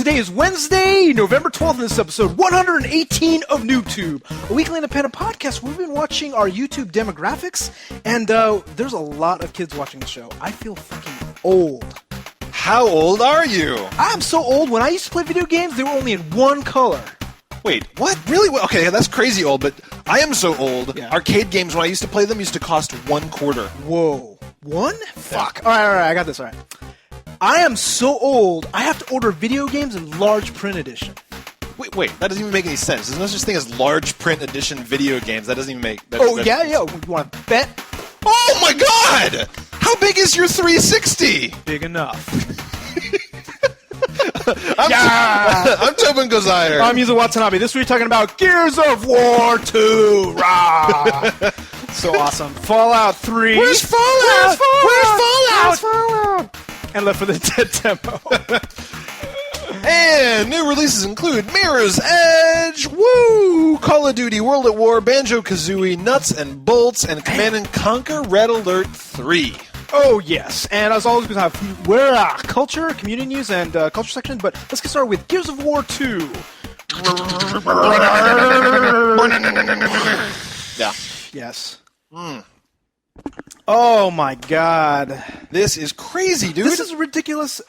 Today is Wednesday, November 12th, and this is episode 118 of NooBTooB, a weekly independent podcast where we've been watching our YouTube demographics, and there's a lot of kids watching the show. I feel fucking old. How old are you? I'm so old. When I used to play video games, they were only in one color. Wait, what? Really? Okay, that's crazy old, but I am so old. Yeah. Arcade games, when I used to play them, used to cost $1.25. Whoa. One? Fuck. All right, I got this. All right. I am so old, I have to order video games in large print edition. Wait, that doesn't even make any sense. There's no such thing as large print edition video games. That doesn't even make... Yeah. You want to bet? Oh my god! How big is your 360? Big enough. I'm Tobin and Yuzo. I'm Yuzo Watanabe. This week we're talking about Gears of War 2. Rah! So awesome. Fallout 3. Where's Fallout? Where's Fallout? And Left 4 Dead demo. And new releases include Mirror's Edge, Woo! Call of Duty World at War, Banjo-Kazooie, Nuts and Bolts, and Command & Conquer Red Alert 3. Oh, yes. And as always, we have culture, community news, and culture section. But let's get started with Gears of War 2. Yeah. Yes. Oh, my God. This is crazy, dude. This is ridiculous.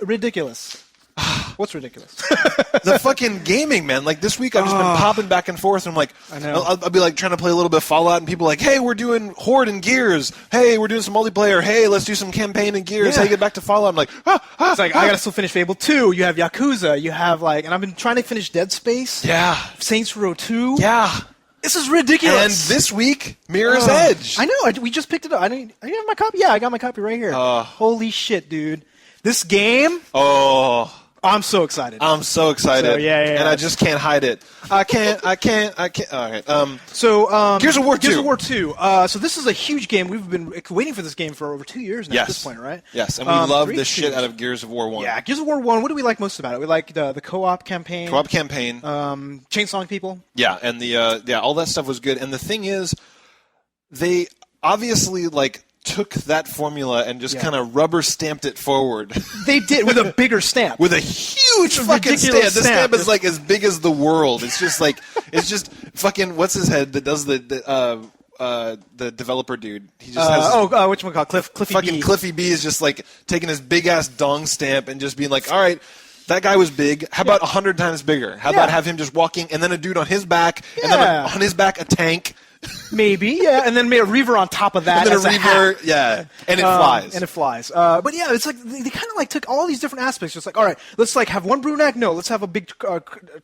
What's ridiculous? The fucking gaming, man. Like, this week I've just been popping back and forth, and I'm like, I know. I'll be like trying to play a little bit of Fallout, and people are like, hey, we're doing Horde and Gears. Hey, we're doing some multiplayer. Hey, let's do some campaign and Gears. Yeah. Hey, get back to Fallout. I'm like, It's like, I gotta still finish Fable 2. You have Yakuza. You have, like, and I've been trying to finish Dead Space. Yeah. Saints Row 2. Yeah. This is ridiculous. And this week, Mirror's Edge. I know. We just picked it up. I have my copy. Yeah, I got my copy right here. Holy shit, dude. This game. Oh. I'm so excited. I'm so excited. So, yeah. And I just can't hide it. I can't. All right. So, Gears of War 2. Gears of War 2. So this is a huge game. We've been waiting for this game for over 2 years now at this point, right? Yes, and we love the shit out of Gears of War 1. Yeah, Gears of War 1. What do we like most about it? We like the co-op campaign. Co-op campaign. Chainsawing people. Yeah, and the all that stuff was good. And the thing is, they obviously took that formula and just kind of rubber stamped it forward. They did, with a bigger stamp. With a huge fucking stamp. The stamp is as big as the world. It's just fucking, what's his head that does the developer dude. He just has whatchamacallit, Cliffy fucking B. Cliffy B is just taking his big ass dong stamp and just being like, all right, that guy was big. How about 100 times bigger? How about have him just walking and then a dude on his back and then on his back a tank. Maybe, yeah, and then maybe a reaver on top of that. And then as a reaver, hat. and it flies. And it flies. But yeah, it's like they kind of took all these different aspects. Just all right, let's have one brunette. No, let's have a big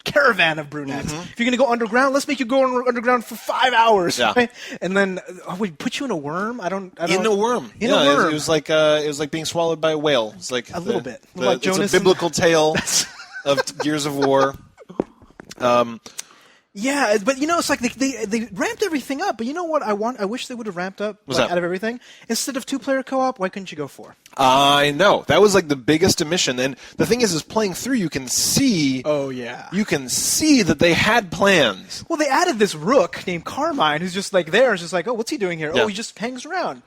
caravan of brunettes. Mm-hmm. If you're gonna go underground, let's make you go underground for 5 hours. Yeah. Right? And then we put you in a worm. I don't. In a worm. In a worm. It was like being swallowed by a whale. It's like a little bit. It's a biblical tale of Gears of War. Yeah, but it's like they ramped everything up. But you know what I wish they would have ramped up out of everything. Instead of 2-player co-op, why couldn't you go 4? I know. That was the biggest omission. And the thing is playing through, you can see. Oh yeah. You can see that they had plans. Well, they added this rook named Carmine, who's just there, and just oh, what's he doing here? Yeah. Oh, he just hangs around.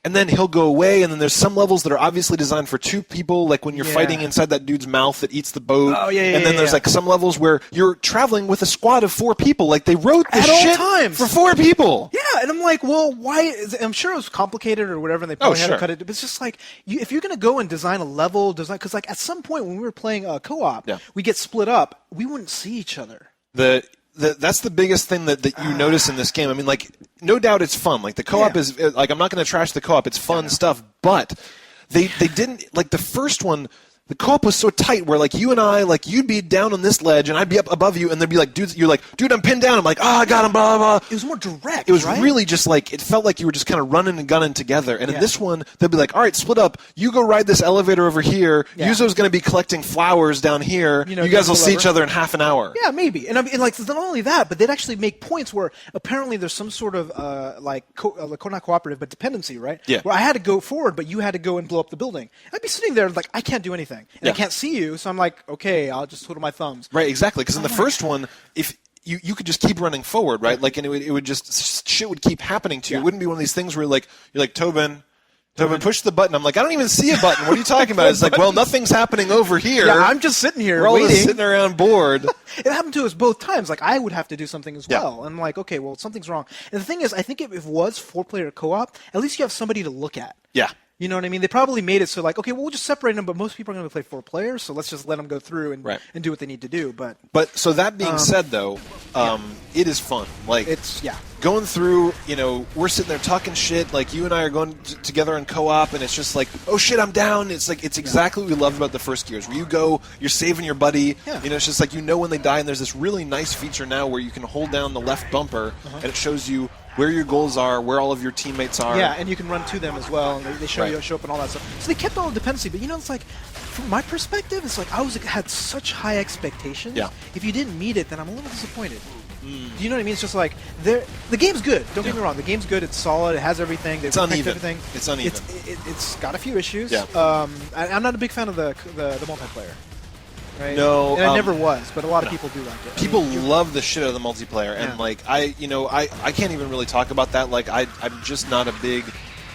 And then he'll go away, and then there's some levels that are obviously designed for 2 people, like when you're fighting inside that dude's mouth that eats the boat. Oh, yeah, and then there's some levels where you're traveling with a squad of 4 people. Like, they wrote this At all shit times. for 4 people. Yeah, and I'm like, well, why? I'm sure it was complicated or whatever, and they probably had to cut it. But it's just if you're going to go and design a level, because at some point when we were playing co-op, we get split up, we wouldn't see each other. That's the biggest thing that you notice in this game. I mean, no doubt it's fun. The co-op is, I'm not going to trash the co-op. It's fun stuff. But they didn't, the first one, the co-op was so tight where, you and I, you'd be down on this ledge and I'd be up above you and there'd be dudes, you're dude, I'm pinned down. I'm I got him, blah, blah, blah. It was more direct, It was right? really just it felt like you were just kind of running and gunning together. And in this one, they'll be all right, split up. You go ride this elevator over here. Yeah. Yuzo's going to be collecting flowers down here. You guys will see each other in half an hour. Yeah, maybe. And not only that, but they'd actually make points where apparently there's some sort of, not cooperative, but dependency, right? Yeah. Where I had to go forward, but you had to go and blow up the building. I'd be sitting there I can't do anything. And I can't see you, so I'm okay, I'll just twiddle my thumbs. Right, exactly. Because in the first one, if you could just keep running forward, right? And it would just shit would keep happening to you. It wouldn't be one of these things where you're like Tobin, Tobin pushed the button. I'm like, I don't even see a button. What are you talking about? It's like, well, nothing's happening over here. Yeah, I'm just sitting here We're all waiting. just sitting around bored. It happened to us both times. Like, I would have to do something as well. And I'm like, okay, well, something's wrong. And the thing is, I think if it was 4-player co-op, at least you have somebody to look at. Yeah. You know what I mean? They probably made it so like, okay, well, we'll just separate them, but most people are going to play 4 players, so let's just let them go through and do what they need to do. But so that being said, though, it is fun. Like it's going through. We're sitting there talking shit. Like you and I are going together in co-op, and it's just like, oh shit, I'm down. It's like it's exactly what we loved about the first Gears, where you go, you're saving your buddy. Yeah. It's just like when they die, and there's this really nice feature now where you can hold down the left bumper, and it shows you where your goals are, where all of your teammates are. Yeah, and you can run to them as well, and they show up and all that stuff. So they kept all the dependency, but it's like, from my perspective, it's like I had such high expectations. Yeah. If you didn't meet it, then I'm a little disappointed. Do you know what I mean? It's just like the game's good. Don't get me wrong. The game's good. It's solid. It has everything. It's uneven. Everything. It's uneven. It's got a few issues. Yeah. I'm not a big fan of the multiplayer. Right? No, and I never was, but a lot of people do like it. People love the shit out of the multiplayer, and I can't even really talk about that. Like I'm just not a big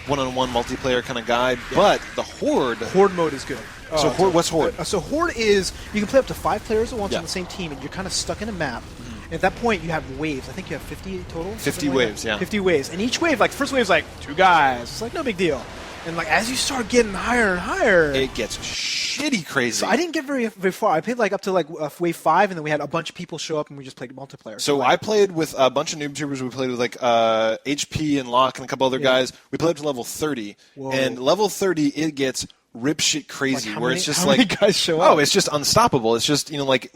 one-on-one multiplayer kind of guy. Yeah. But the Horde mode is good. So what's Horde? So Horde is you can play up to 5 players at once on the same team, and you're kind of stuck in a map. And at that point, you have waves. I think you have 50 total. 50 waves, yeah. 50 waves, and each wave, like first wave is like 2 guys. It's like no big deal. And like as you start getting higher and higher, it gets shitty crazy. So I didn't get very far. I played like up to like wave 5, and then we had a bunch of people show up, and we just played multiplayer. So I played with a bunch of NooBToobers. We played with like HP and Locke and a couple other guys. We played up to level 30, and level 30 it gets rip shit crazy. Like where it's just how like many guys show up? Oh, it's just unstoppable. It's just like.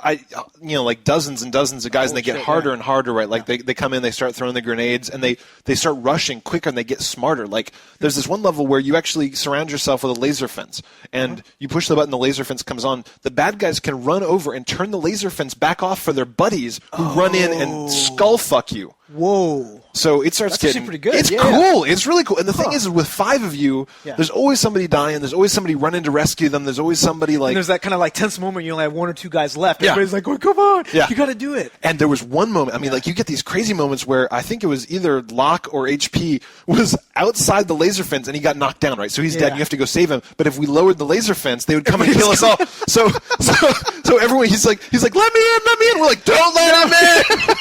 Like dozens and dozens of guys, and they get harder and harder, right? Like they come in, they start throwing the grenades, and they start rushing quicker, and they get smarter. Like there's this one level where you actually surround yourself with a laser fence, and you push the button, the laser fence comes on. The bad guys can run over and turn the laser fence back off for their buddies who run in and skull fuck you. Whoa. So it starts getting pretty good. It's cool. It's really cool. And the thing is, with 5 of you, there's always somebody dying. There's always somebody running to rescue them. There's always somebody like. And there's that kind of like tense moment. You only have 1 or 2 guys left. Everybody's like, oh, come on, you got to do it. And there was one moment. I mean, like you get these crazy moments where I think it was either Locke or HP was outside the laser fence and he got knocked down. Right, so he's dead. And you have to go save him. But if we lowered the laser fence, they would come and kill us all. So everyone, he's like, let me in. We're like, don't let him in.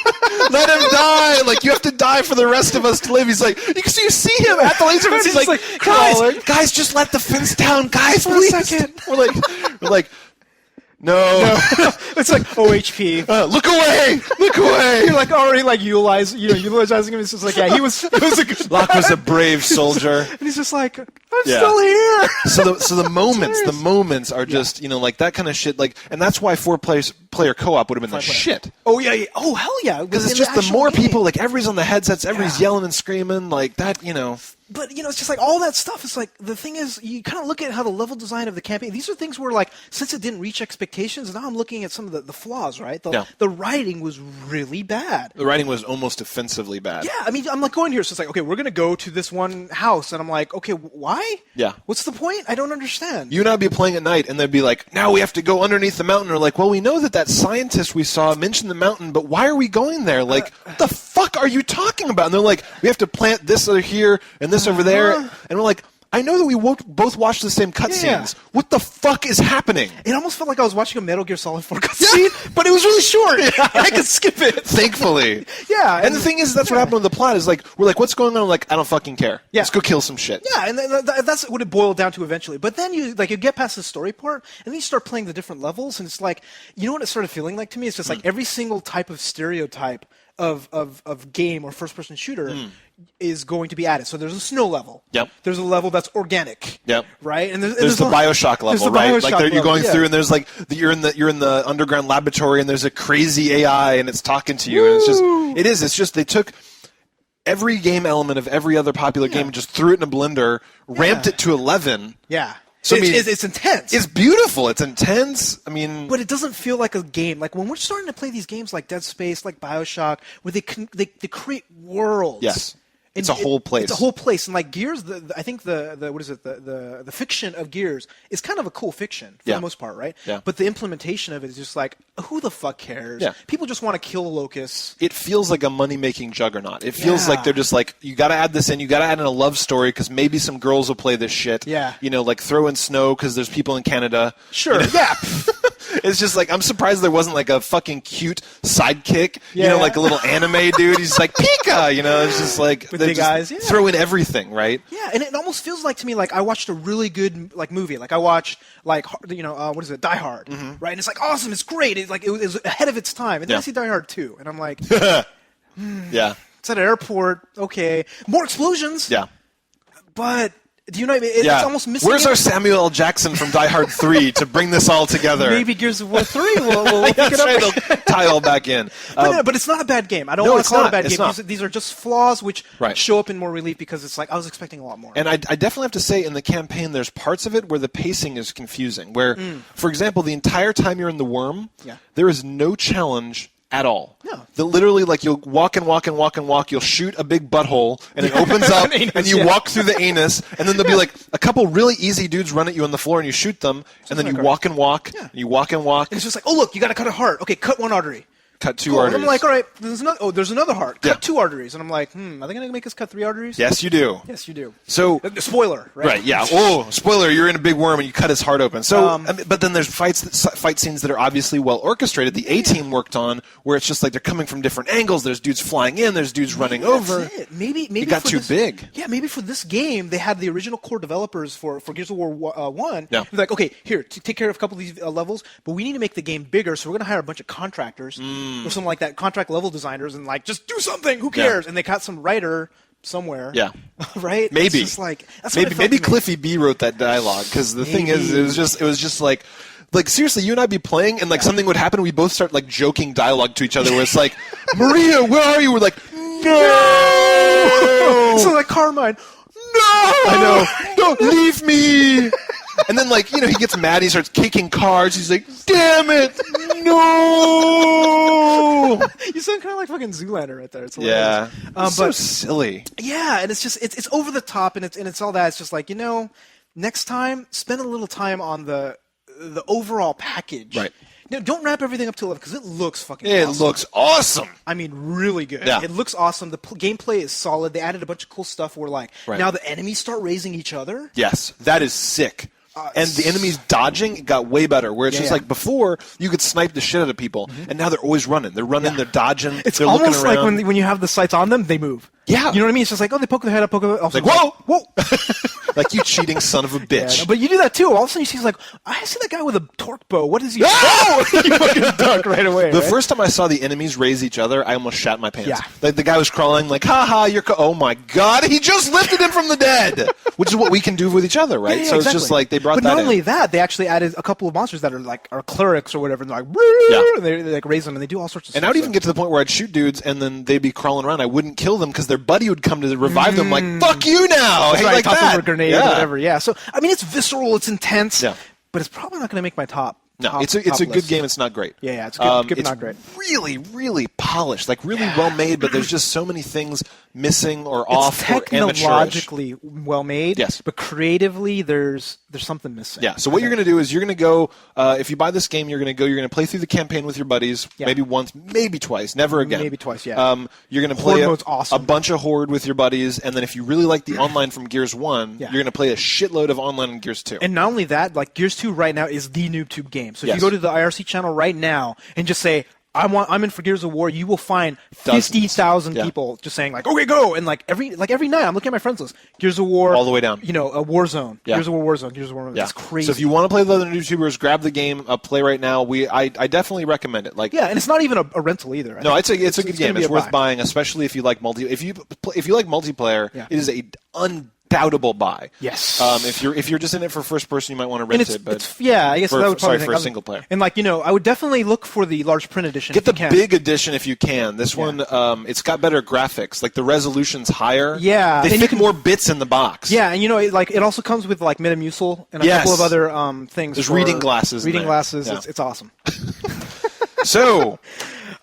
Let him die. Like you have to die for the rest of us to live. He's like, you see him at the laser fence. He's like guys, just let the fence down, guys, please. For a second. We're like, no. It's like OHP. Look away. You're like already like utilizing him. It's just like he was a good. Locke was a brave soldier, and he's just like, I'm still here. So the moments are just like that kind of shit. Like, and that's why 4-player co-op would have been the shit. Oh yeah. Oh hell yeah. Because it's just the more people, like everybody's on the headsets, everybody's yelling and screaming like that. But it's just like all that stuff. It's like the thing is, you kind of look at how the level design of the campaign. These are things where like since it didn't reach expectations, now I'm looking at some of the flaws. Right, the writing was really bad. The writing was almost offensively bad. Yeah, I mean, I'm like going here, so it's like, okay, we're gonna go to this one house, and I'm like, okay, why? Yeah. What's the point? I don't understand. You and I'd be playing at night, and they'd be like, now we have to go underneath the mountain. Or like, well, we know that scientist we saw mentioned the mountain, but why are we going there? Like, what the fuck are you talking about? And they're like, we have to plant this over here and this over there. And we're like, I know that we both watched the same cutscenes. Yeah. What the fuck is happening? It almost felt like I was watching a Metal Gear Solid 4 cutscene, but it was really short. I could skip it. Thankfully. Yeah. And the thing is, that's what happened with the plot is like, we're like, what's going on? I'm like, I don't fucking care. Yeah. Let's go kill some shit. Yeah, and that's what it boiled down to eventually. But then you get past the story part, and then you start playing the different levels, and it's like, you know what it started feeling like to me? It's just like every single type of stereotype of game or first-person shooter is going to be added. So there's a snow level. Yep. There's a level that's organic. Yep. Right. And there's the Bioshock level, right? Like you're going through, and there's like you're in the underground laboratory, and there's a crazy AI, and it's talking to you, and it's just they took every game element of every other popular game and just threw it in a blender, ramped it to 11. Yeah. So it's intense. It's beautiful. It's intense. I mean, but it doesn't feel like a game. Like when we're starting to play these games like Dead Space, like Bioshock, where they create worlds. Yes. It's a whole place. It's a whole place, and like Gears, I think the what is it? The fiction of Gears is kind of a cool fiction for the most part, right? Yeah. But the implementation of it is just like, who the fuck cares? Yeah. People just want to kill locusts. It feels like a money-making juggernaut. It feels like they're just like, you got to add this in. You got to add in a love story because maybe some girls will play this shit. Yeah. You know, like throw in snow because there's people in Canada. Sure. You know? Yeah. It's just like, I'm surprised there wasn't like a fucking cute sidekick. Yeah. You know, like a little anime dude. He's like, Pika! You know, it's just like, With big eyes. Yeah. Throw in everything, right? Yeah, and it almost feels like to me like I watched a really good like movie. Like I watched like what is it, Die Hard, right? And it's like awesome, it's great. It was ahead of its time. And then I see Die Hard 2, and I'm like, Yeah. it's at an airport. Okay, more explosions. Yeah. But do you know? It's almost missing. Where's our Samuel L. Jackson from Die Hard 3 to bring this all together? Maybe Gears of War 3 will pick it up. Right, they'll tie all back in. But it's not a bad game. I don't want to call it a bad game. Not. These are just flaws which show up in more relief because it's like I was expecting a lot more. And I definitely have to say in the campaign there's parts of it where the pacing is confusing. Where, for example, the entire time you're in the worm, there is no challenge at all. No. Literally, like, you'll walk and walk and walk and walk, you'll shoot a big butthole, and it opens up, and you walk through the anus, and then there'll be, like, a couple really easy dudes run at you on the floor, and you shoot them, and then you walk and walk, and you walk and walk. And it's just like, oh, look, you got to cut a heart. Okay, cut one artery. Cut two arteries. And I'm like, all right, there's another heart. Cut two arteries. And I'm like, are they going to make us cut 3 arteries? Yes, you do. Yes, you do. So, spoiler, right? Right, yeah. Oh, spoiler, you're in a big worm and you cut his heart open. So, but then there's fight scenes that are obviously well orchestrated. The A-Team worked on where it's just like they're coming from different angles. There's dudes flying in, there's dudes running over. That's it. Maybe it got too big. Yeah, maybe for this game, they had the original core developers for Gears of War 1. Yeah. They're like, okay, here, take care of a couple of these levels, but we need to make the game bigger, so we're going to hire a bunch of contractors or something like that, contract level designers, and like, just do something, who cares? Yeah. And they got some writer somewhere. Yeah. Right? Maybe. It's just like, that's what maybe Cliffy B wrote that dialogue, because the thing is, it was just like seriously, you and I'd be playing, and like something would happen, and we both start like joking dialogue to each other, where it's like, Maria, where are you? We're like, no! So like Carmine, no! I know. Don't leave me! And then, like, you know, he gets mad, he starts kicking cars, he's like, damn it! No! You sound kind of like fucking Zoolander right there. It's hilarious. Yeah. So silly. Yeah, and it's just, it's over the top, and it's all that. It's just like, next time, spend a little time on the overall package. Right. Don't wrap everything up to 11 because it looks fucking awesome. awesome. It looks awesome. I mean, really good. Yeah. It looks awesome. The gameplay is solid. They added a bunch of cool stuff where, like, now the enemies start raising each other. Yes, that is sick. And the enemies dodging got way better, where it's just like before, you could snipe the shit out of people, and now they're always running. They're running, they're dodging, they're looking around. It's almost like when you have the sights on them, they move. Yeah. You know what I mean? It's just like, oh, they poke their head up, poke their head up. Like, whoa! Like, you cheating son of a bitch. Yeah, but you do that too. All of a sudden you see, like, I see that guy with a torque bow. What is he? Oh! You fucking duck right away. The first time I saw the enemies raise each other, I almost shat my pants. Yeah. Like, the guy was crawling, like, haha, oh my god, he just lifted him from the dead! Which is what we can do with each other, right? Yeah, so it's just like, they brought that in. But not only that, they actually added a couple of monsters that are clerics or whatever, and they're like, and they like raise them, and they do all sorts of stuff. And I would even get to the point where I'd shoot dudes, and then they'd be crawling around. I wouldn't kill them, because their buddy would come to revive them, like, fuck you now! That's hey, right, like toss that. over a grenade or whatever, yeah. So, I mean, it's visceral, it's intense, but it's probably not going to make my top. No, it's a good game. It's not great. Yeah, it's good, but it's not great. Really, really polished, like really well made. But there's just so many things missing or off or amateurish. It's technologically well made. Yes, but creatively, there's something missing. Yeah. So what you're going to do is you're going to go. If you buy this game, you're going to play through the campaign with your buddies. Yeah. Maybe once, maybe twice, never again. Maybe twice. Yeah. You're going to play awesome. a bunch of Horde with your buddies, and then if you really like the online from Gears 1, you're going to play a shitload of online in Gears 2. And not only that, like Gears 2 right now is the NooBTooB game. So if you go to the IRC channel right now and just say, I'm in for Gears of War, you will find 50,000 people just saying like, okay, go, and like every night I'm looking at my friends list, Gears of War, all the way down, a Warzone, Gears of War Warzone, Gears of War Warzone. It's crazy. So if you want to play the other YouTubers, grab the game, play right now. I definitely recommend it. Like, and it's not even a rental either. No, it's a good game. It's worth buying, especially if you like if you like multiplayer. It is a undoubtable buy. Yes. If you're just in it for first person, you might want to rent it. But I guess that would probably for a single player. And like I would definitely look for the large print edition. Get the big edition if you can. This one, it's got better graphics. Like the resolution's higher. Yeah. They fit more bits in the box. Yeah, and it also comes with like Metamucil and a couple of other things. There's reading glasses. Reading glasses. It's awesome. So.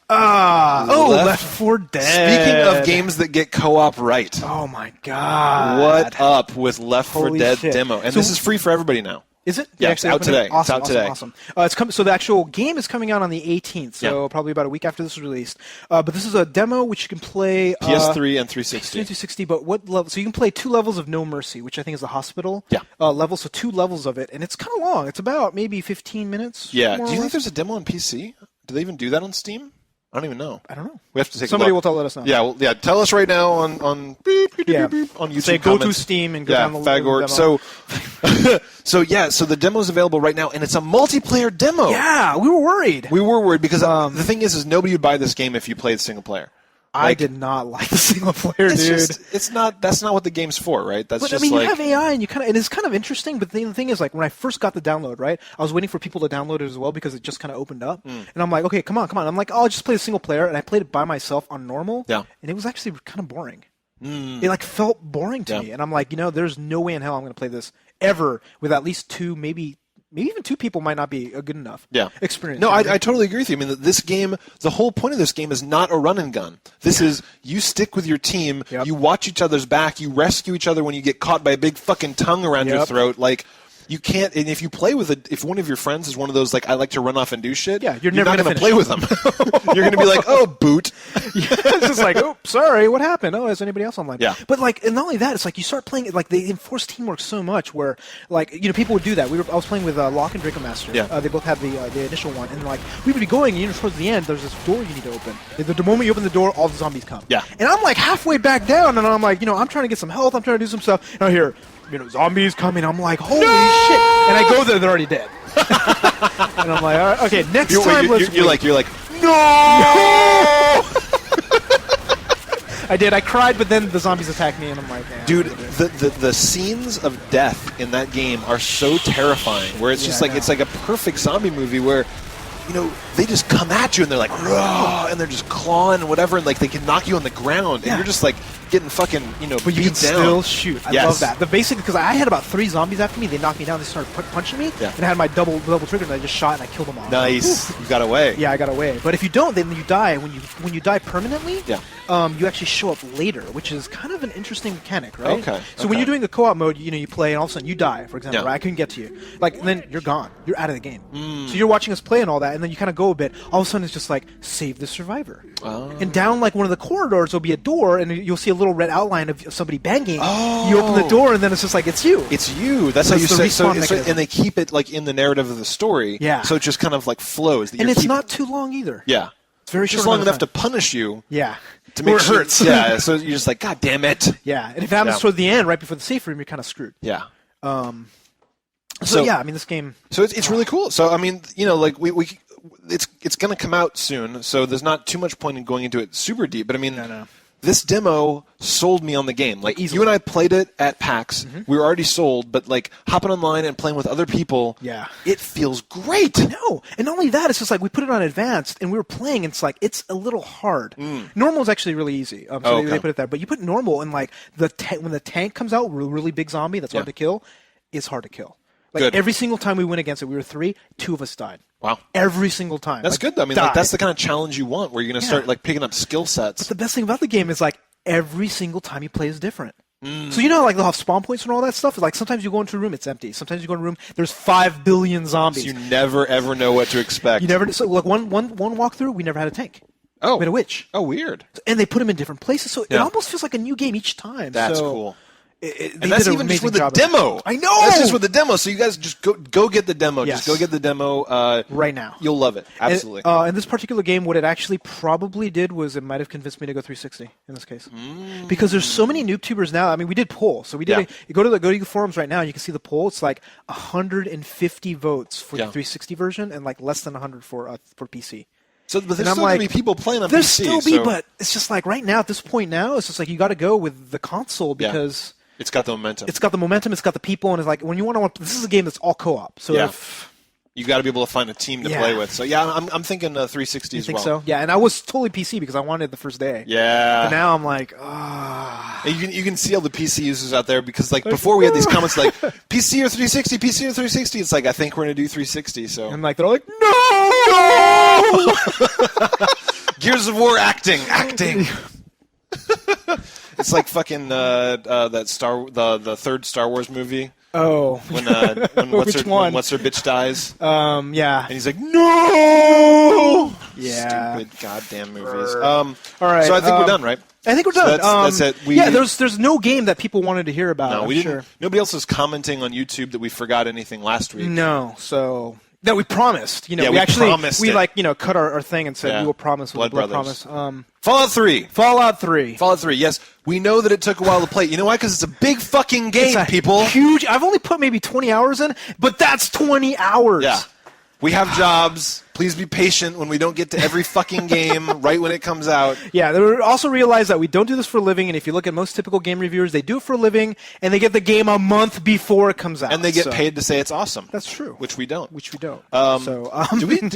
Left 4 Dead. Speaking of games that get co-op right. Oh my god. What up with Left 4 Holy Dead shit. demo? And this is free for everybody now. Is it? Yeah, it's out today. Awesome, It's out today. Awesome. So the actual game is coming out on the 18th, so probably about a week after this is released. But this is a demo which you can play PS3 and 360. 360, but what level? So you can play 2 levels of No Mercy, which I think is the hospital level. So 2 levels of it, and it's kind of long. It's about maybe 15 minutes. Yeah. more Do or you think less. there's a demo on PC? Do they even do that on Steam? I don't even know. I don't know. We have to take Somebody a will look. let us know. Yeah, tell us right now on on YouTube Say go to comments. Steam and go down the Fagort. demo. So the demo's available right now, and it's a multiplayer demo. Yeah, we were worried. We were worried because the thing is nobody would buy this game if you played single player. I did not like the single player, dude. That's not what the game's for, right? That's But just I mean, like you have AI, and and it's kind of interesting. But the thing is, like, when I first got the download, right, I was waiting for people to download it as well because it just kind of opened up. And I'm like, okay, come on. I'm like, I'll just play the single player, and I played it by myself on normal. Yeah. And it was actually kind of boring. It like felt boring to me, and I'm like, there's no way in hell I'm going to play this ever with at least 2, maybe even 2 people might not be a good enough experience. No, I totally agree with you. I mean, this game, the whole point of this game is not a run and gun. This is you stick with your team, you watch each other's back, you rescue each other when you get caught by a big fucking tongue around your throat. Like, you can't, and if you play with if one of your friends is one of those, like, I like to run off and do shit, you're never not going to play with them. You're going to be like, oh, boot. It's just like, oh, sorry, what happened? Oh, is anybody else online? Yeah. But like, and not only that, it's like you start playing it. Like they enforce teamwork so much, where like people would do that. I was playing with Locke and Draco Master. Yeah. They both had the initial one, and like we would be going, towards the end, there's this door you need to open. The moment you open the door, all the zombies come. Yeah. And I'm like halfway back down, and I'm like, I'm trying to get some health. I'm trying to do some stuff. And I hear, zombies coming. I'm like, holy shit! And I go there, they're already dead. And I'm like, all right, okay, next time you're like, no! I did. I cried, but then the zombies attacked me, and I'm like, dude, the scenes of death in that game are so terrifying. Where it's just like it's like a perfect zombie movie where, they just come at you and they're like, raw, and they're just clawing and whatever, and like they can knock you on the ground, and you're just like getting fucking, but beat you can down. still shoot. I love that. Because I had about 3 zombies after me. They knocked me down. They started punching me, and I had my double trigger, and I just shot and I killed them all. Nice, you got away. Yeah, I got away. But if you don't, then you die. When you die permanently, you actually show up later, which is kind of an interesting mechanic, right? Okay. So when you're doing a co-op mode, you play, and all of a sudden you die. For example, right? I couldn't get to you. Like, and then you're gone. You're out of the game. So you're watching us play and all that, and then you kind of go a bit. All of a sudden, it's just like save the survivor. And down like one of the corridors, there'll be a door, and you'll see a little red outline of somebody banging. You open the door, and then it's just like it's you. It's you. That's how you say. So, and they keep it like in the narrative of the story. Yeah. So it just kind of like flows. And it's not too long either. Yeah. It's very just short long enough time. to punish you. Yeah. To make it hurts. Yeah. So you're just like, God damn it. Yeah. And if it happens toward the end, right before the safe room, you're kind of screwed. Yeah. So yeah, I mean, this game. So it's really cool. So I mean, like it's going to come out soon. So there's not too much point in going into it super deep. But I mean, this demo sold me on the game. Like you and I played it at PAX. We were already sold, but like hopping online and playing with other people, it feels great. I know. And not only that, it's just like we put it on advanced and we were playing, and it's like it's a little hard. Normal is actually really easy. So they put it there. But you put normal, and like when the tank comes out, really big zombie that's hard to kill, it's hard to kill. Like every single time we went against it, we were 3, 2 of us died. Wow. Every single time. That's good though. I mean, like, that's the kind of challenge you want, where you're going to start like picking up skill sets. But the best thing about the game is like every single time you play is different. So like they'll have spawn points and all that stuff. Like sometimes you go into a room, it's empty. Sometimes you go in a room, there's 5 billion zombies. So you never ever know what to expect. You never. So like one walkthrough, we never had a tank. Oh. We had a witch. Oh, weird. And they put them in different places, so it almost feels like a new game each time. That's cool. And that's even just with the demo. I know. That's just with the demo. So you guys just go get the demo. Yes. Just go get the demo right now. You'll love it. Absolutely. In this particular game, what it actually probably did was it might have convinced me to go 360 in this case, because there's so many NooBTooBers now. I mean, we did poll, so we did. You go to the forums right now, and you can see the poll. It's like 150 votes for the 360 version, and like less than 100 for PC. So, but there's still going to be people playing on there's PC. There'll still be, but it's just like right now, at this point now, it's just like you got to go with the console because it's got the momentum. It's got the momentum. It's got the people, and it's like when you want to. This is a game that's all co-op. So if you got to be able to find a team to play with. So I'm thinking 360 as well. You think so? Yeah, and I was totally PC because I wanted it the first day. Yeah. But now I'm like, ah. You can see all the PC users out there because like before we had these comments like PC or 360, PC or 360. It's like I think we're gonna do 360. So and like they're all like, no. Gears of War acting. It's like fucking the third Star Wars movie. Oh, when which one? When what's her bitch dies. Yeah. And he's like, no. Yeah. Stupid goddamn movies. All right. So I think we're done, right? I think we're done. That's it. There's no game that people wanted to hear about. No, we didn't. Sure. Nobody else was commenting on YouTube that we forgot anything last week. No, so that we promised. You know, Yeah, we actually promised we it. cut our thing and said we will promise with Blood a blood Brothers. promise. Fallout 3. Fallout 3. Fallout 3. Yes, we know that it took a while to play. You know why? Because it's a big fucking game, It's a people. huge. I've only put maybe 20 hours in, but that's 20 hours. Yeah. We have jobs. Please be patient when we don't get to every fucking game right when it comes out. Yeah, they also realize that we don't do this for a living, and if you look at most typical game reviewers, they do it for a living, and they get the game a month before it comes out. And they get paid to say it's awesome. That's true. Which we don't. Do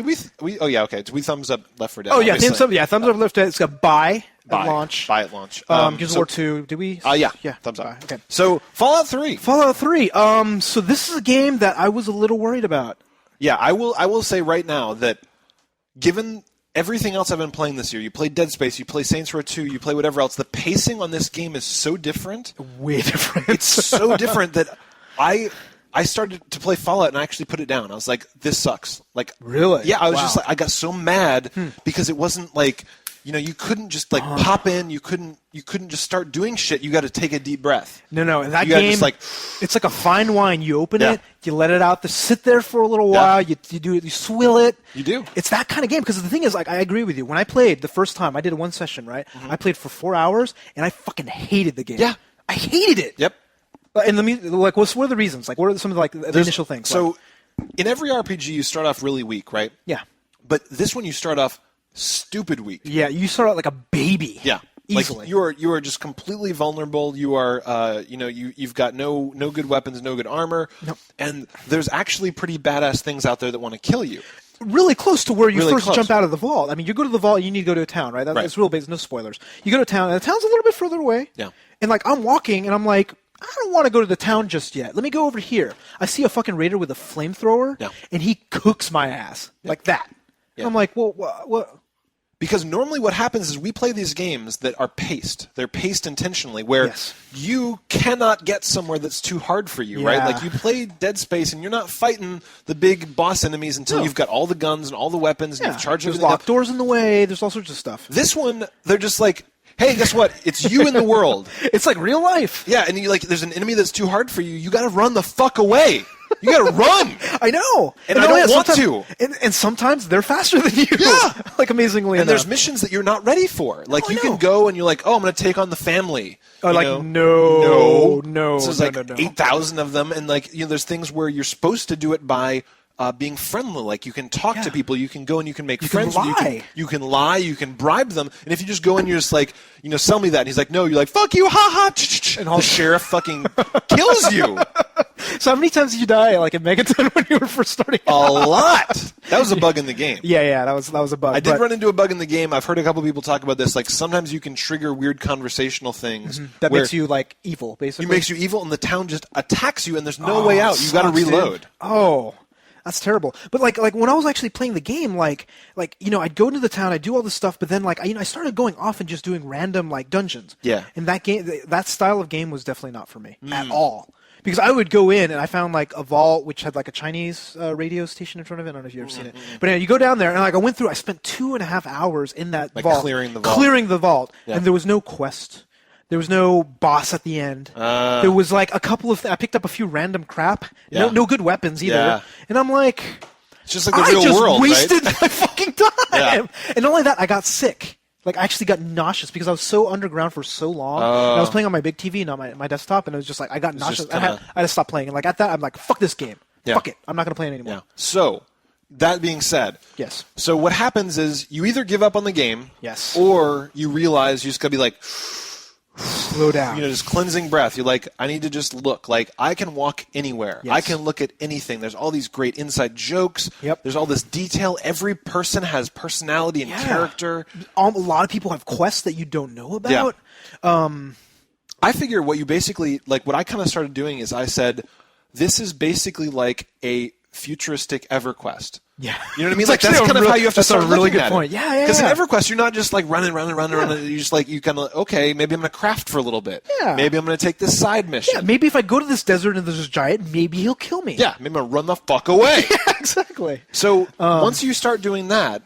we? Oh yeah, okay. Do we thumbs up Left 4 Dead? Oh yeah, obviously. thumbs up Left 4 Dead. It's got buy at launch. Buy at launch. Gears of War 2. Did we? Yeah. Thumbs up. Okay. So Fallout 3. Fallout 3. So this is a game that I was a little worried about. Yeah, I will say right now that given everything else I've been playing this year, you play Dead Space, you play Saints Row 2, you play whatever else, the pacing on this game is so different. Way different. It's so different that I started to play Fallout and I actually put it down. I was like, this sucks. Like, really? Yeah, I was just like, I got so mad because it wasn't like, you know, you couldn't just like pop in, you couldn't just start doing shit. You got to take a deep breath. No, in that you game, just like, it's like a fine wine. You open it, you let it out, sit there for a little while, you do it, you swill it. You do. It's that kind of game because the thing is, like, I agree with you. When I played the first time, I did one session, right? I played for 4 hours and I fucking hated the game. Yeah, I hated it. Yep. And what are the reasons? Like, what are some of the initial things? So, in every RPG, you start off really weak, right? Yeah. But this one, you start off stupid weak. Yeah, you start out like a baby. Yeah. Easily. Like you are just completely vulnerable. You are you've got no good weapons, no good armor. Nope. And there's actually pretty badass things out there that want to kill you. Really close to where you Really first close. jump out of the vault. I mean, you go to the vault, you need to go to a town, right? That's real basic, no spoilers. You go to a town, and the town's a little bit further away. Yeah. And like I'm walking, and I'm like, I don't want to go to the town just yet. Let me go over here. I see a fucking raider with a flamethrower, and he cooks my ass like that. Yeah. And I'm like, well, what? Because normally what happens is we play these games that are paced. They're paced intentionally, where you cannot get somewhere that's too hard for you, right? Like you play Dead Space and you're not fighting the big boss enemies until you've got all the guns and all the weapons and you've charged There's everything locked up. doors in the way. There's all sorts of stuff. This one, they're just like, hey, guess what? It's you in the world. It's like real life. Yeah, and you there's an enemy that's too hard for you. You got to run the fuck away. You got to run. I know. And I don't want to. And sometimes they're faster than you. Yeah. Like amazingly and enough. there's missions that you're not ready for. Like you can go and you're like, oh, I'm going to take on the family. Oh, like no. No. So there's 8,000 of them, and there's things where you're supposed to do it by being friendly. Like you can talk to people, you can go and you can make friends. Can lie. You can lie, you can bribe them, and if you just go and you're just like, sell me that, and he's like, no, you're like, fuck you, ha ha, and the sheriff fucking kills you. So how many times did you die, like in Megaton when you were first starting out? A lot. That was a bug in the game. Yeah, that was a bug. I did run into a bug in the game. I've heard a couple people talk about this. Like sometimes you can trigger weird conversational things that makes you like evil, basically. It makes you evil, and the town just attacks you, and there's no way out. You got to reload. Dude. Oh. That's terrible. But like when I was actually playing the game, like I'd go into the town, I'd do all this stuff, but then I started going off and just doing random like dungeons. Yeah. And that game, that style of game was definitely not for me at all. Because I would go in and I found like a vault which had like a Chinese radio station in front of it. I don't know if you've ever seen it. But anyway, you go down there and like I went through. I spent 2.5 hours in that vault, clearing the vault, and there was no quest. There was no boss at the end. There was like a couple of. I picked up a few random crap. Yeah. No good weapons either. Yeah. And I'm like, it's just like the real world, I just wasted my fucking time. Yeah. And not only that, I got sick. Like I actually got nauseous because I was so underground for so long. And I was playing on my big TV, not my desktop, and it was just like I got nauseous. I had to stop playing. And like at that, I'm like, fuck this game. Yeah. Fuck it. I'm not gonna play it anymore. Yeah. So. That being said, yes. So what happens is you either give up on the game, yes, or you realize you just gotta be like, slow down. Just cleansing breath. You're like, I need to just look. Like, I can walk anywhere. Yes. I can look at anything. There's all these great inside jokes. Yep. There's all this detail. Every person has personality and character. A lot of people have quests that you don't know about. Yeah. I figure what you basically, like, what I kind of started doing is I said, this is basically like a futuristic EverQuest. Yeah. You know what I mean? Like that's kind of how you have to start a really looking good at point. it. Yeah. Because in EverQuest, you're not just like running. You just like, you kind of, okay, maybe I'm going to craft for a little bit. Yeah. Maybe I'm going to take this side mission. Yeah, maybe if I go to this desert and there's this giant, maybe he'll kill me. Yeah, maybe I'm going to run the fuck away. Yeah, exactly. So once you start doing that,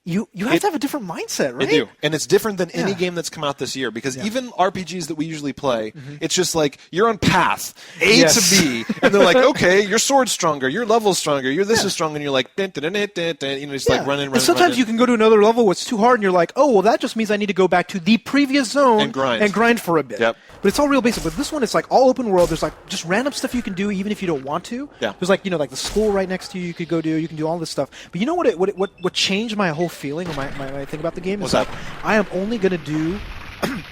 You have to have a different mindset, right? I do. And it's different than any game that's come out this year, because even RPGs that we usually play, it's just like, you're on path A to B, and they're like, okay, your sword's stronger, your level's stronger, your this is stronger, and you're like, dun, dun, dun, dun, dun, dun, you know, just like running. And sometimes you can go to another level where it's too hard, and you're like, oh, well, that just means I need to go back to the previous zone and grind for a bit. Yep. But it's all real basic. But this one, it's like all open world. There's like just random stuff you can do, even if you don't want to. Yeah. There's like, like the school right next to you could go do. You can do all this stuff. But you know what changed my whole feeling, or my thing about the game? What's is that? Like, I am only going to do,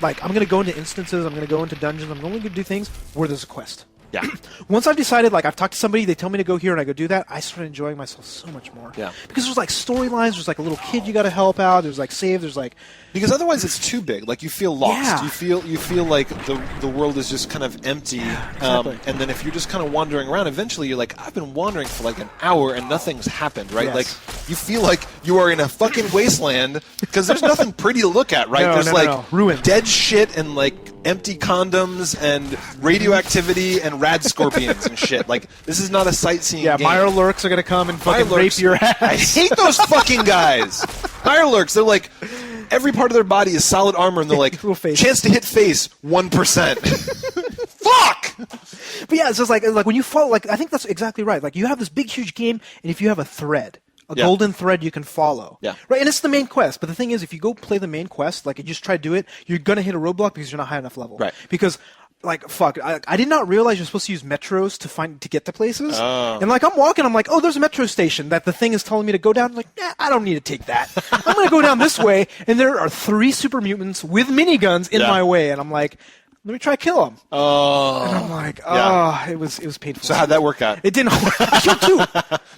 like, I'm going to go into instances, I'm going to go into dungeons, I'm only going to do things where there's a quest. Yeah. Once I've decided, like, I've talked to somebody, they tell me to go here, and I go do that, I start enjoying myself so much more. Yeah. Because there's, like, storylines, there's, like, a little kid you got to help out, there's, like, save, there's, like... Because otherwise it's too big. Like, you feel lost. Yeah. You feel like the world is just kind of empty. Exactly. And then if you're just kind of wandering around, eventually you're like, I've been wandering for like an hour and nothing's happened, right? Yes. Like, you feel like you are in a fucking wasteland because there's nothing pretty to look at, right? There's ruined. Dead shit and like empty condoms and radioactivity and rad scorpions and shit. Like, this is not a sightseeing game. Mirelurks are going to come and fucking rape your ass. I hate those fucking guys. Mirelurks, they're like, every part of their body is solid armor, and they're like, chance to hit face, 1%. Fuck! But yeah, it's just like when you follow, like, I think that's exactly right. Like, you have this big, huge game, and if you have a thread, a golden thread you can follow. Yeah. Right, and it's the main quest. But the thing is, if you go play the main quest, like, you just try to do it, you're going to hit a roadblock because you're not high enough level. Right. Because... like, fuck, I did not realize you're supposed to use metros to get to places. And, like, I'm walking, I'm like, oh, there's a metro station that the thing is telling me to go down. I'm like, I don't need to take that. I'm going to go down this way, and there are 3 super mutants with miniguns in my way. And I'm like, let me try to kill them. Oh. And I'm like, it was painful. So how'd that work out? It didn't work. I killed 2.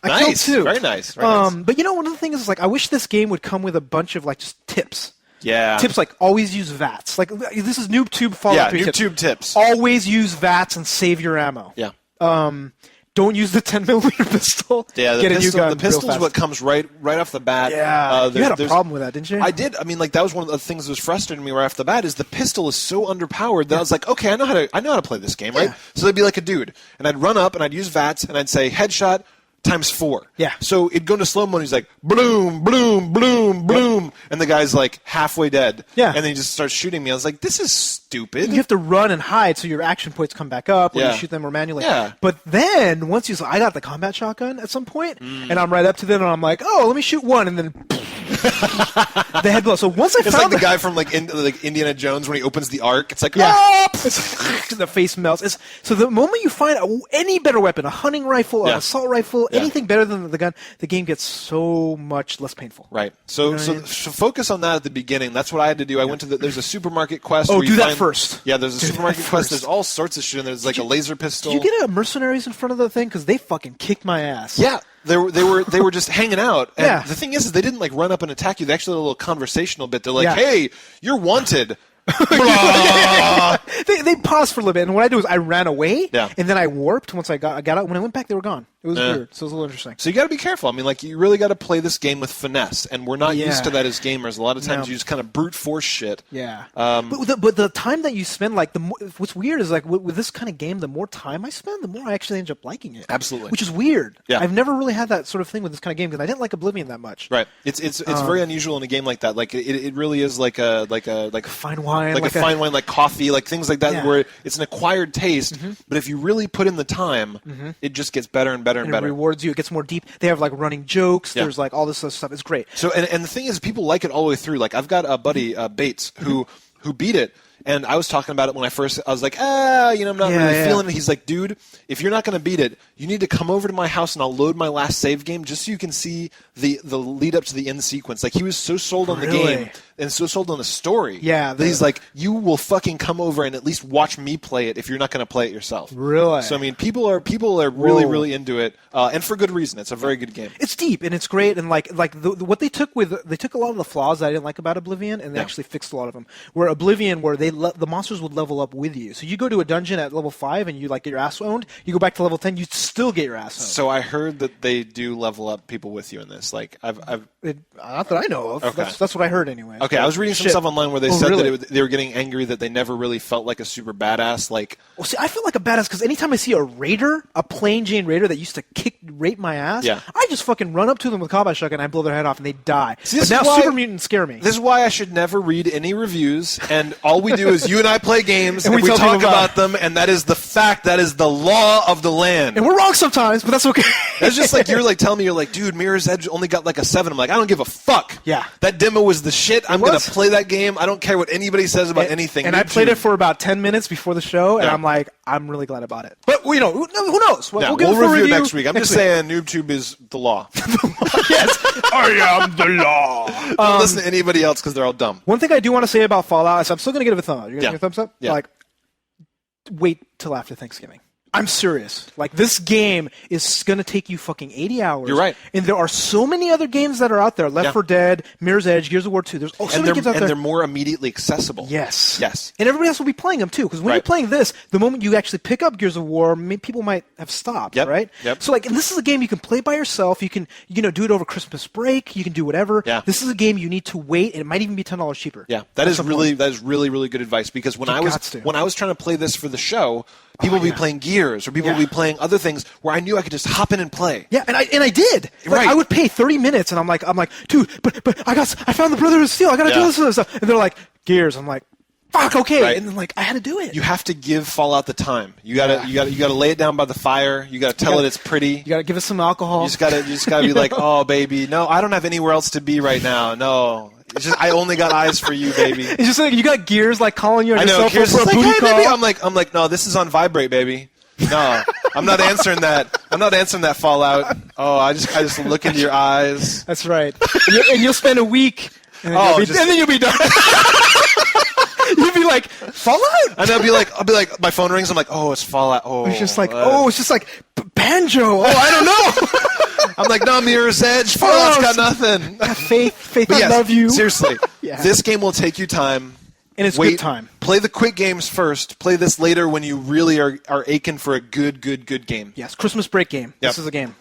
I killed 2. Very nice. Very nice. But, one of the things is, like, I wish this game would come with a bunch of, like, just tips. Yeah. Tips like always use VATS. Like, this is NooBTooB Fallout 3 tips. NooBTooB tips. Always use VATS and save your ammo. Yeah. Don't use the 10mm pistol. Yeah, Get a new gun the pistol is what comes right off the bat. Yeah. You had a problem with that, didn't you? I did. I mean, like, that was one of the things that was frustrating me right off the bat, is the pistol is so underpowered that I was like, okay, I know how to play this game, right? So they'd be like a dude, and I'd run up and I'd use VATS and I'd say headshot times 4. Yeah. So it'd go into slow mo and he's like, bloom, bloom, bloom, bloom. And the guy's like halfway dead. Yeah. And then he just starts shooting me. I was like, this is stupid. You have to run and hide so your action points come back up when you shoot them more manually. Yeah. But then, once I got the combat shotgun at some point, and I'm right up to them, and I'm like, oh, let me shoot one, and then the head blows. So once I it's found like the guy from like Indiana Jones when he opens the ark. It's like, the face melts. So the moment you find any better weapon, a hunting rifle, an assault rifle, anything better than the gun, the game gets so much less painful. Right. So focus on that at the beginning. That's what I had to do. I went to there's a supermarket quest. Oh, where do that first. Yeah, there's a supermarket quest. There's all sorts of shit in there. There's like a laser pistol. Did you get mercenaries in front of the thing? Because they fucking kicked my ass. Yeah. They were just hanging out. And the thing is they didn't like run up and attack you. They actually had a little conversational bit. They're like, hey, you're wanted. They paused for a little bit, and what I do is I ran away, and then I warped once I got out. When I went back, they were gone. It was weird, so it was a little interesting. So you got to be careful. I mean, like, you really got to play this game with finesse, and we're not used to that as gamers. A lot of times you just kind of brute force shit. Yeah. But the time that you spend, like, what's weird is, like, with this kind of game, the more time I spend, the more I actually end up liking it. Absolutely. Which is weird. Yeah. I've never really had that sort of thing with this kind of game because I didn't like Oblivion that much. Right. It's very unusual in a game like that. Like, it really is like a fine wine, like a fine wine, like coffee, like things like that, where it's an acquired taste. But if you really put in the time, it just gets better and better and better. It rewards you. It gets more deep. They have like running jokes. There's like all this other stuff. It's great. So and the thing is, people like it all the way through. Like, I've got a buddy, Bates, who beat it. And I was talking about it when I was like, I'm not really feeling it. He's like, dude, if you're not going to beat it, you need to come over to my house and I'll load my last save game just so you can see the lead up to the end sequence. Like, he was so sold on the game and so sold on the story. Yeah. That he's like, you will fucking come over and at least watch me play it if you're not going to play it yourself. Really? So, I mean, people are really, really into it. And for good reason. It's a very good game. It's deep and it's great. And what they took a lot of the flaws that I didn't like about Oblivion and they actually fixed a lot of them. Where Oblivion, where they the monsters would level up with you. So you go to a dungeon at level 5 and you like get your ass owned. You go back to level 10, you still get your ass owned. So I heard that they do level up people with you in this. Like not that I know of. Okay. That's what I heard anyway. Okay, I was reading some stuff online where they said really? that they were getting angry that they never really felt like a super badass. Like, well, see, I feel like a badass because anytime I see a raider, a plain Jane raider that used to rape my ass, I just fucking run up to them with a combat shotgun and I blow their head off and they die. See, but now super mutants scare me. This is why I should never read any reviews, and all we do is you and I play games, and we tell talk people about them, and that is the fact, that is the law of the land. And we're wrong sometimes, but that's okay. It's just like you're like telling me, you're like, dude, Mirror's Edge only got like a 7. I'm like, I don't give a fuck. Yeah. That demo was the shit. I'm going to play that game. I don't care what anybody says about anything. And I played it for about 10 minutes before the show, and I'm like, I'm really glad I bought it. But, you know, who knows? We'll review it next week. I'm just saying NooBTooB is the law. Yes, I am the law. Don't listen to anybody else because they're all dumb. One thing I do want to say about Fallout is I'm still going to give it a thumb up. You're going to give it a thumbs up? Yeah. Like, wait till after Thanksgiving. I'm serious. Like, this game is going to take you fucking 80 hours. You're right. And there are so many other games that are out there. Left 4 Dead, Mirror's Edge, Gears of War 2. There's so many games out there. And they're more immediately accessible. Yes. Yes. And everybody else will be playing them, too. Because when you're playing this, the moment you actually pick up Gears of War, people might have stopped, right? Yep. So, like, and this is a game you can play by yourself. You can, do it over Christmas break. You can do whatever. Yeah. This is a game you need to wait, and it might even be $10 cheaper. Yeah. That is really good advice, because when I was trying to play this for the show, people would be playing Gears, or people would be playing other things where I knew I could just hop in and play. Yeah, and I did. Like, I would pay 30 minutes, and I'm like, dude, but I found the Brotherhood of Steel. I got to do this and stuff. And they're like, Gears. I'm like, fuck, okay. Right. And then like I had to do it. You have to give Fallout the time. You gotta lay it down by the fire. You gotta tell it it's pretty. You gotta give it some alcohol. You just gotta be like, oh baby, no, I don't have anywhere else to be right now. No. It's just I only got eyes for you, baby. It's just like you got Gears like calling you on your cell phone for a like, booty hey, call. baby. I'm like, no, this is on vibrate, baby. No, I'm not answering that. I'm not answering that, Fallout. Oh, I just look into your eyes. That's right. And you'll spend a week, and then you'll be done. You'll be like, Fallout? And I'll be like, my phone rings. I'm like, oh, it's Fallout. Oh, it's just like, Banjo. Oh, I don't know. I'm like, no, Mirror's Edge. Fallout's got nothing. Faith, I love you. Seriously, this game will take you time. And it's good time. Play the quick games first. Play this later when you really are aching for a good game. Yes, Christmas break game. Yep. This is a game.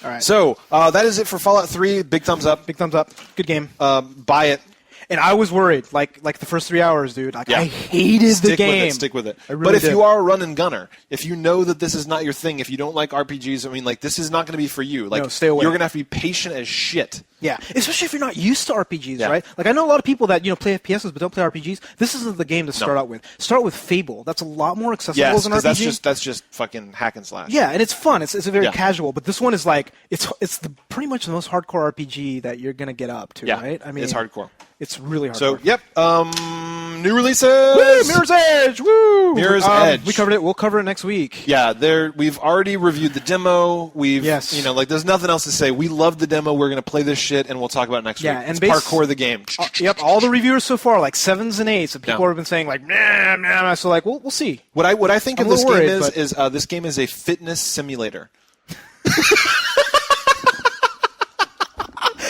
All right. So that is it for Fallout 3. Big thumbs up. Big thumbs up. Good game. Buy it. And I was worried, like the first 3 hours, dude. Like I hated the game. Stick with it. Really but if did. you are a run and gunner, if you know that this is not your thing, if you don't like RPGs, I mean, like this is not going to be for you. Like, no, stay away. You're going to have to be patient as shit. Yeah, especially if you're not used to RPGs, right? Like I know a lot of people that play FPSs but don't play RPGs. This isn't the game to start out with. Start with Fable. That's a lot more accessible as an RPG. Yes, that's just fucking hack and slash. Yeah, and it's fun. It's a very casual. But this one is like it's pretty much the most hardcore RPG that you're gonna get up to, right? I mean, it's hardcore. It's really hardcore. So new releases. Woo, Mirror's Edge. Woo! Mirror's Edge. We covered it. We'll cover it next week. Yeah, we've already reviewed the demo. There's nothing else to say. We love the demo. We're gonna play this shit, and we'll talk about it next week. And it's parkour the game. Yep, all the reviewers so far, like 7s and 8s, and people have been saying like, nah. So like, we'll see. What I think of this game is this game is a fitness simulator.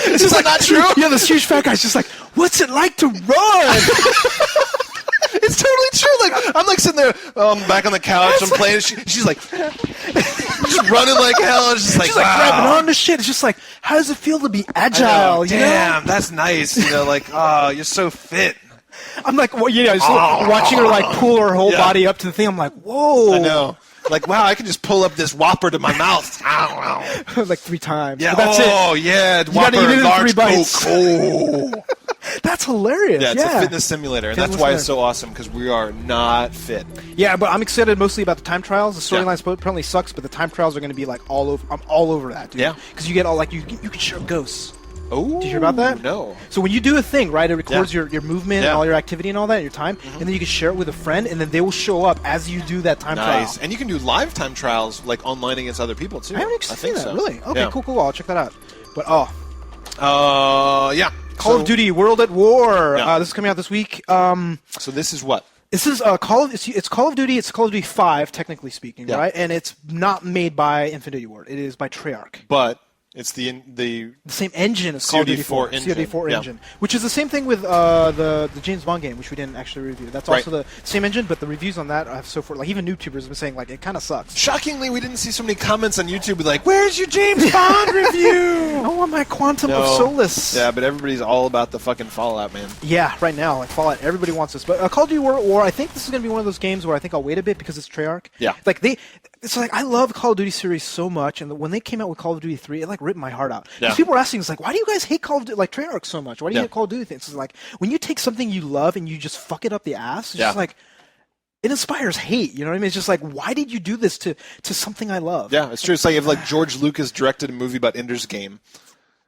It's just like not true. Yeah, this huge fat guy's just like, what's it like to run? It's totally true. Like I'm like sitting there, back on the couch. I'm playing. She's like, just running like hell. It's just like, she's like grabbing on to shit. It's just like, how does it feel to be agile? Damn, that's nice. Like, oh, you're so fit. I'm like, well, just watching her like pull her whole body up to the thing. I'm like, whoa. I know. Like, wow, I can just pull up this Whopper to my mouth. Like 3 times. Yeah. But that's it. Yeah. You Whopper, gotta eat it in large 3 bites. Coke. Oh. That's hilarious. Yeah, it's a fitness simulator, and that's why it's so awesome, because we are not fit. Yeah, but I'm excited mostly about the time trials. The storyline apparently sucks, but the time trials are going to be like all over. I'm all over that, dude. Yeah. Because you get all like you can share ghosts. Oh, did you hear about that? No. So when you do a thing, right, it records your movement and all your activity and all that, your time, and then you can share it with a friend, and then they will show up as you do that time trial. Nice. And you can do live time trials, like online against other people, too. I haven't seen that, so. Really? Okay, cool. I'll check that out. But, yeah. Call of Duty World at War. Yeah. This is coming out this week. So this is what? This is it's Call of Duty. It's Call of Duty 5, technically speaking, right? And it's not made by Infinity Ward. It is by Treyarch. But It's the same engine as Call of Duty 4 engine. COD4 engine, which is the same thing with the James Bond game, which we didn't actually review. That's also the same engine, but the reviews on that have so far, like even NooBTooBers have been saying like it kind of sucks. Shockingly, we didn't see so many comments on YouTube like, "Where's your James Bond review?" I want my Quantum of Solace. Yeah, but everybody's all about the fucking Fallout, man. Yeah, right now, like Fallout, everybody wants this. But Call of Duty World War, I think this is going to be one of those games where I think I'll wait a bit because it's Treyarch. Yeah. Like it's like I love Call of Duty series so much, and when they came out with Call of Duty 3, it like ripped my heart out. Because people were asking, it's like, why do you guys hate Call of Duty, like Treyarch so much? Why do you hate Call of Duty things? It's like when you take something you love and you just fuck it up the ass. It's just like it inspires hate. You know what I mean? It's just like, why did you do this to something I love? Yeah, it's true. It's like if like George Lucas directed a movie about Ender's Game,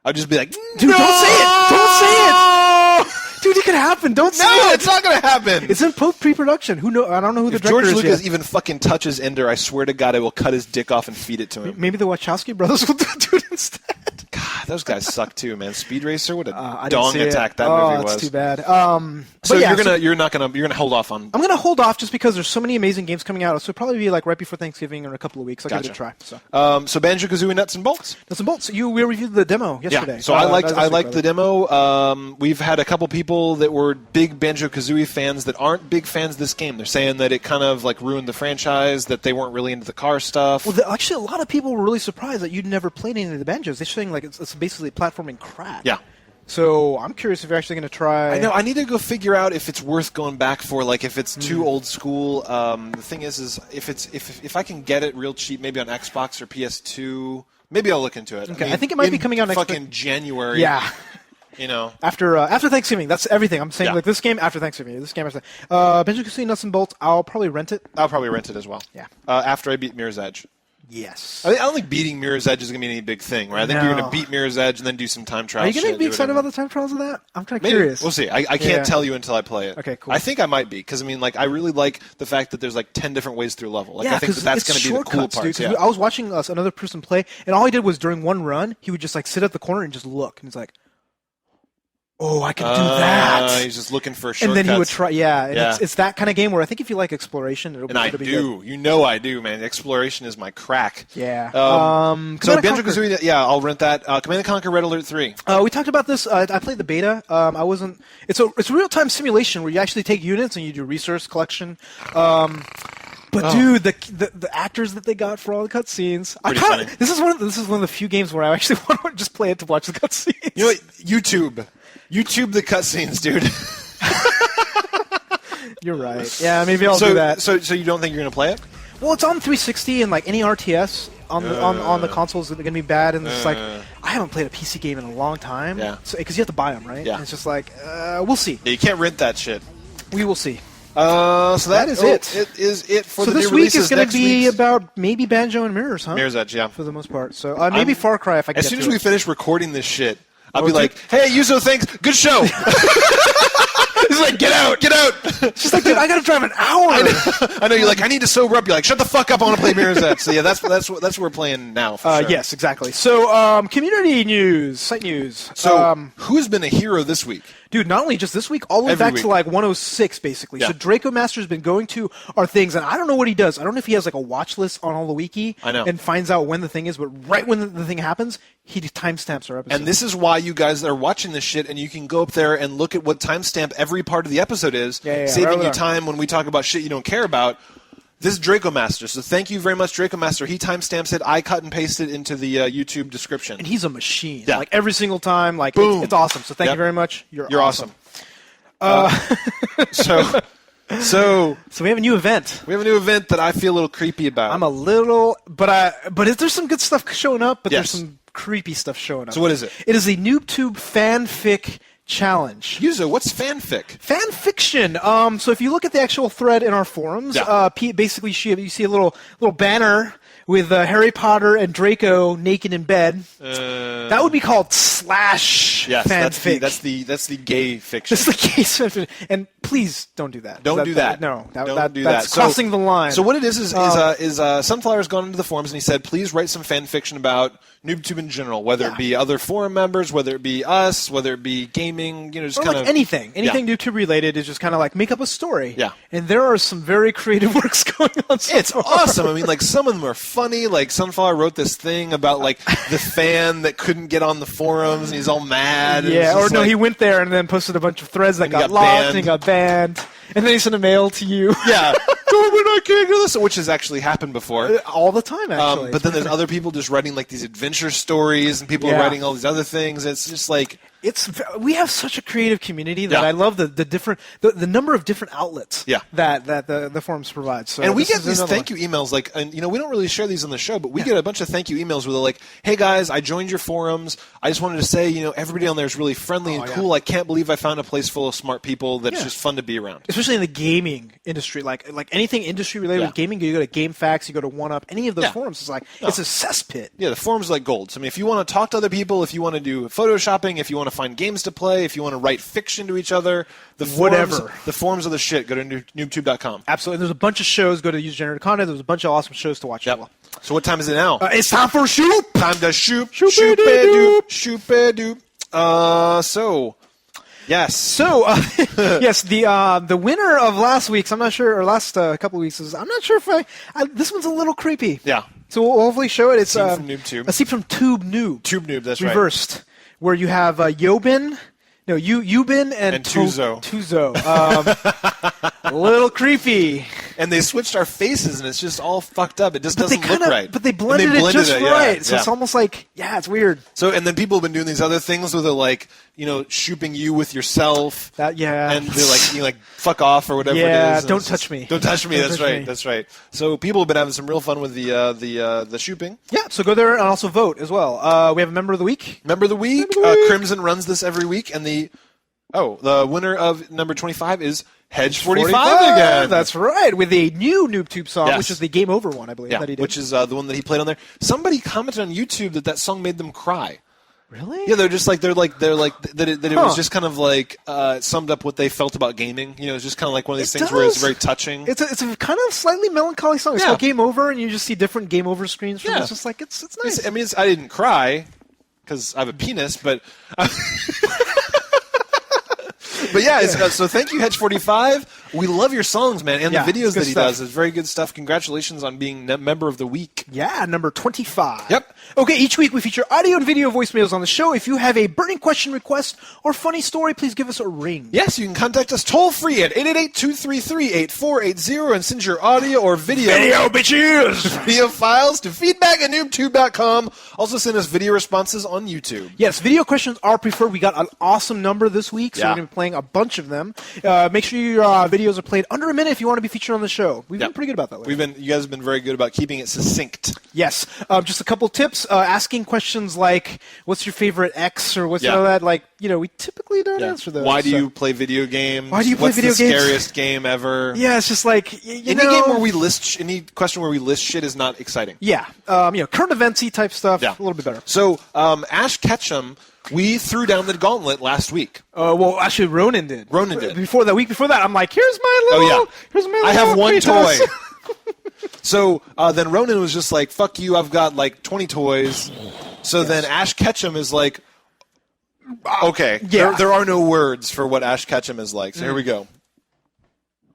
I'd just be like, dude, no! don't say it! Don't say it! Dude, it could happen. Don't say it. No, it's not going to happen. It's in pre-production. Who know? I don't know who the director is. If George Lucas yet. even fucking touches Ender, I swear to God, I will cut his dick off and feed it to him. Maybe the Wachowski brothers will do it instead. God, those guys suck too, man. Speed Racer, what a I dong attack that movie was. That's too bad. So you're gonna hold off on. I'm gonna hold off just because there's so many amazing games coming out. So it'll probably be like right before Thanksgiving or in a couple of weeks. I'll give it a try. So Banjo-Kazooie Nuts and Bolts. Nuts and Bolts. We reviewed the demo yesterday. Yeah. So I liked the demo. We've had a couple people that were big Banjo-Kazooie fans that aren't big fans of this game. They're saying that it kind of like ruined the franchise, that they weren't really into the car stuff. Well, actually, a lot of people were really surprised that you'd never played any of the Banjos. They're saying like it's basically platforming crack. Yeah. So I'm curious if you're actually going to try. I know. I need to go figure out if it's worth going back for. Like if it's too old school. The thing is if I can get it real cheap, maybe on Xbox or PS2, maybe I'll look into it. Okay. I think it might be coming out next fucking January. Yeah. You know, after Thanksgiving, that's everything. I'm saying like this game after Thanksgiving. This game after Banjo-Kazooie Nuts and Bolts. I'll probably rent it. I'll probably rent it as well. Yeah. After I beat Mirror's Edge. Yes. I don't think beating Mirror's Edge is going to be any big thing, right? I think you're going to beat Mirror's Edge and then do some time trials. Are you going to be excited about the time trials of that? I'm kind of curious. We'll see. I can't tell you until I play it. Okay, cool. I think I might be because I mean, like, I really like the fact that there's like 10 different ways through a level. Like, I think that's going to be the cool part. Dude, I was watching another person play, and all he did was during one run, he would just like sit at the corner and just look, and he's like, "Oh, I can do that." He's just looking for shortcuts. And then he would try, It's that kind of game where I think if you like exploration, it'll be good. You know I do, man. Exploration is my crack. Yeah. So Banjo-Kazooie, I'll rent that. Command & Conquer Red Alert 3. We talked about this. I played the beta. I wasn't. It's a real-time simulation where you actually take units and you do resource collection. But dude, the actors that they got for all the cutscenes, funny. This is one of the few games where I actually want to just play it to watch the cutscenes. You know what? YouTube the cutscenes, dude. You're right. Yeah, maybe I'll do that. So you don't think you're going to play it? Well, it's on 360, and like any RTS on the consoles is going to be bad. And it's like I haven't played a PC game in a long time. Yeah. So because you have to buy them, right? Yeah. And it's just like we'll see. Yeah, you can't rent that shit. We will see. So that is it. It is it for the new releases. So this week is going to be about maybe Banjo and Mirrors, huh? Mirror's Edge, yeah. For the most part. So maybe Far Cry if I can As get soon to as we it. finish recording this shit, I'll be like, "Hey, Yuzo, thanks. Good show." He's like, "Get out, get out." She's like, "Dude, I got to drive an hour." I know. You're like, "I need to sober up." You're like, "Shut the fuck up. I want to play Mirror's Edge." So yeah, that's what we're playing now. For sure. Yes, exactly. So community news, site news. So who's been a hero this week? Dude, not only just this week, all the way back to like 106, basically. Yeah. So Draco Master's been going to our things, and I don't know what he does. I don't know if he has like a watch list on all the wiki and finds out when the thing is, but right when the thing happens, he timestamps our episode. And this is why you guys are watching this shit, and you can go up there and look at what timestamp every part of the episode is, saving you time when we talk about shit you don't care about. This is Draco Master, so thank you very much, Draco Master. He timestamps it. I cut and paste it into the YouTube description. And he's a machine. Yeah. Like every single time. Like boom. It's awesome. So thank you very much. You're awesome. So we have a new event. We have a new event that I feel a little creepy about. I'm a little, but there's some good stuff showing up, but there's some creepy stuff showing up. So what is it? It is a NooBTooB fanfic challenge. Yuzo, what's fanfic? Fan fiction. So if you look at the actual thread in our forums, basically you see a little banner with Harry Potter and Draco naked in bed. That would be called slash fanfic. That's the gay fiction. That's the gay fiction. And please don't do that. Don't do that. No, don't do that's that. crossing the line. So what it is Sunflower's gone into the forums and he said, please write some fan fiction about NooBTooB in general, whether it be other forum members, whether it be us, whether it be game gaming, just Or kind like of anything YouTube related is just kind of like make up a story. Yeah. And there are some very creative works going on. So It's far. awesome. I mean, like, some of them are funny. Like, Sunflower wrote this thing about, like, the fan that couldn't get on the forums, and he's all mad. And Yeah, it's or just no, like, he went there and then posted a bunch of threads that And he got got locked banned. and he got banned. And then he sent a mail to you. yeah, Tobin, I can't do this, which has actually happened before. All the time, actually. But then there's other people just writing, like, these adventure stories, and people are Yeah. writing all these other things. It's just like... we have such a creative community that Yeah. I love the number of different outlets Yeah. that the forums provide. So And we this get is these another thank one. you emails, like, and we don't really share these on the show, but we get a bunch of thank you emails where they're like, "Hey guys, I joined your forums. I just wanted to say, everybody on there is really friendly and yeah. cool. I can't believe I found a place full of smart people that's Yeah. just fun to be around." Especially in the gaming industry, like anything industry related Yeah. with gaming, you go to GameFAQs, you go to OneUp, any of those Yeah. forums, it's like it's a cesspit. Yeah, the forums are like gold. So, I mean, if you want to talk to other people, if you want to do photoshopping, if you want to find games to play, if you want to write fiction to each other, the Whatever. forums are the shit. Go to NooBTooB.com. Absolutely. There's a bunch of shows. Go to user-generated content. There's a bunch of awesome shows to watch. Yep. As well. So what time is it now? It's time for shoot. Time to shoot. Shoop-a-doo-doop. Shoop-a-doop. So, yes. So, yes, the winner of last week's, I'm not sure, or last couple of weeks, I'm not sure if this one's a little creepy. Yeah. So we'll hopefully show it. It's Scene from NooBTooB. a scene from TooB. TooB, that's right. Reversed, where you have Yubin and Tuzo. Tuzo. A little creepy. And they switched our faces, and it's just all fucked up. It just But they doesn't look right. But they And blended it just yeah, right. So yeah. it's almost like, it's weird. So, and then people have been doing these other things where they're like, shooping you with yourself. And they're like, fuck off or whatever it Yeah, is. And don't it's touch just, me. Don't touch me. Don't That's touch right. me. That's right. So people have been having some real fun with the shooping. Yeah, so go there and also vote as well. We have a member of the week. Member of the week. Crimson runs this every week, and the winner of number 25 is Hedge45 again. That's right, with a new NooBTooB song, Yes. which is the Game Over one, I believe, Yeah, that he did. which is the one that he played on there. Somebody commented on YouTube that song made them cry. Really? Yeah, they're like that. It was just kind of like summed up what they felt about gaming. It's just kind of like one of these things where it's very touching. It's a kind of slightly melancholy song. It's Yeah. called Game Over, and you just see different Game Over screens from it. Yeah. It's just like, it's nice. I didn't cry because I have a penis, but. But yeah, so thank you, Hedge45. We love your songs, man, and Yeah, the videos it's good that he stuff. does. It's very good stuff. Congratulations on being member of the week. Yeah, number 25. Yep. Okay, each week we feature audio and video voicemails on the show. If you have a burning question, request, or funny story, please give us a ring. Yes, you can contact us toll-free at 888-233-8480 and send your audio or video bitches! video files to feedback@noobtoob.com. Also send us video responses on YouTube. Yes, video questions are preferred. We got an awesome number this week, so Yeah. we're going to be playing a bunch of them. Make sure your videos are played under a minute if you want to be featured on the show. We've been pretty good about that lately. You guys have been very good about keeping it succinct. Yes. Just a couple tips. Asking questions like, what's your favorite X, or what's Yeah. all that? Like, we typically don't answer those. Why do so. you play video games? Why do you play What's video the games? scariest game ever? Yeah, it's just like, Any game where we list, any question where we list shit is not exciting. Yeah. Current events-y type stuff, Yeah. a little bit better. So, Ash Ketchum, we threw down the gauntlet last week. Well, actually, Ronan did. Ronan did. Week before that, I'm like, here's my little. Here's my little. I have one Kratos. toy. So then Ronan was just like, fuck you, I've got like 20 toys. So then Ash Ketchum is like, okay, Yeah. there are no words for what Ash Ketchum is like. So here we go.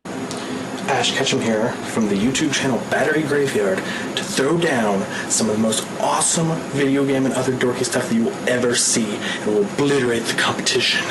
Ash Ketchum here from the YouTube channel Battery Graveyard to throw down some of the most awesome video game and other dorky stuff that you will ever see and will obliterate the competition.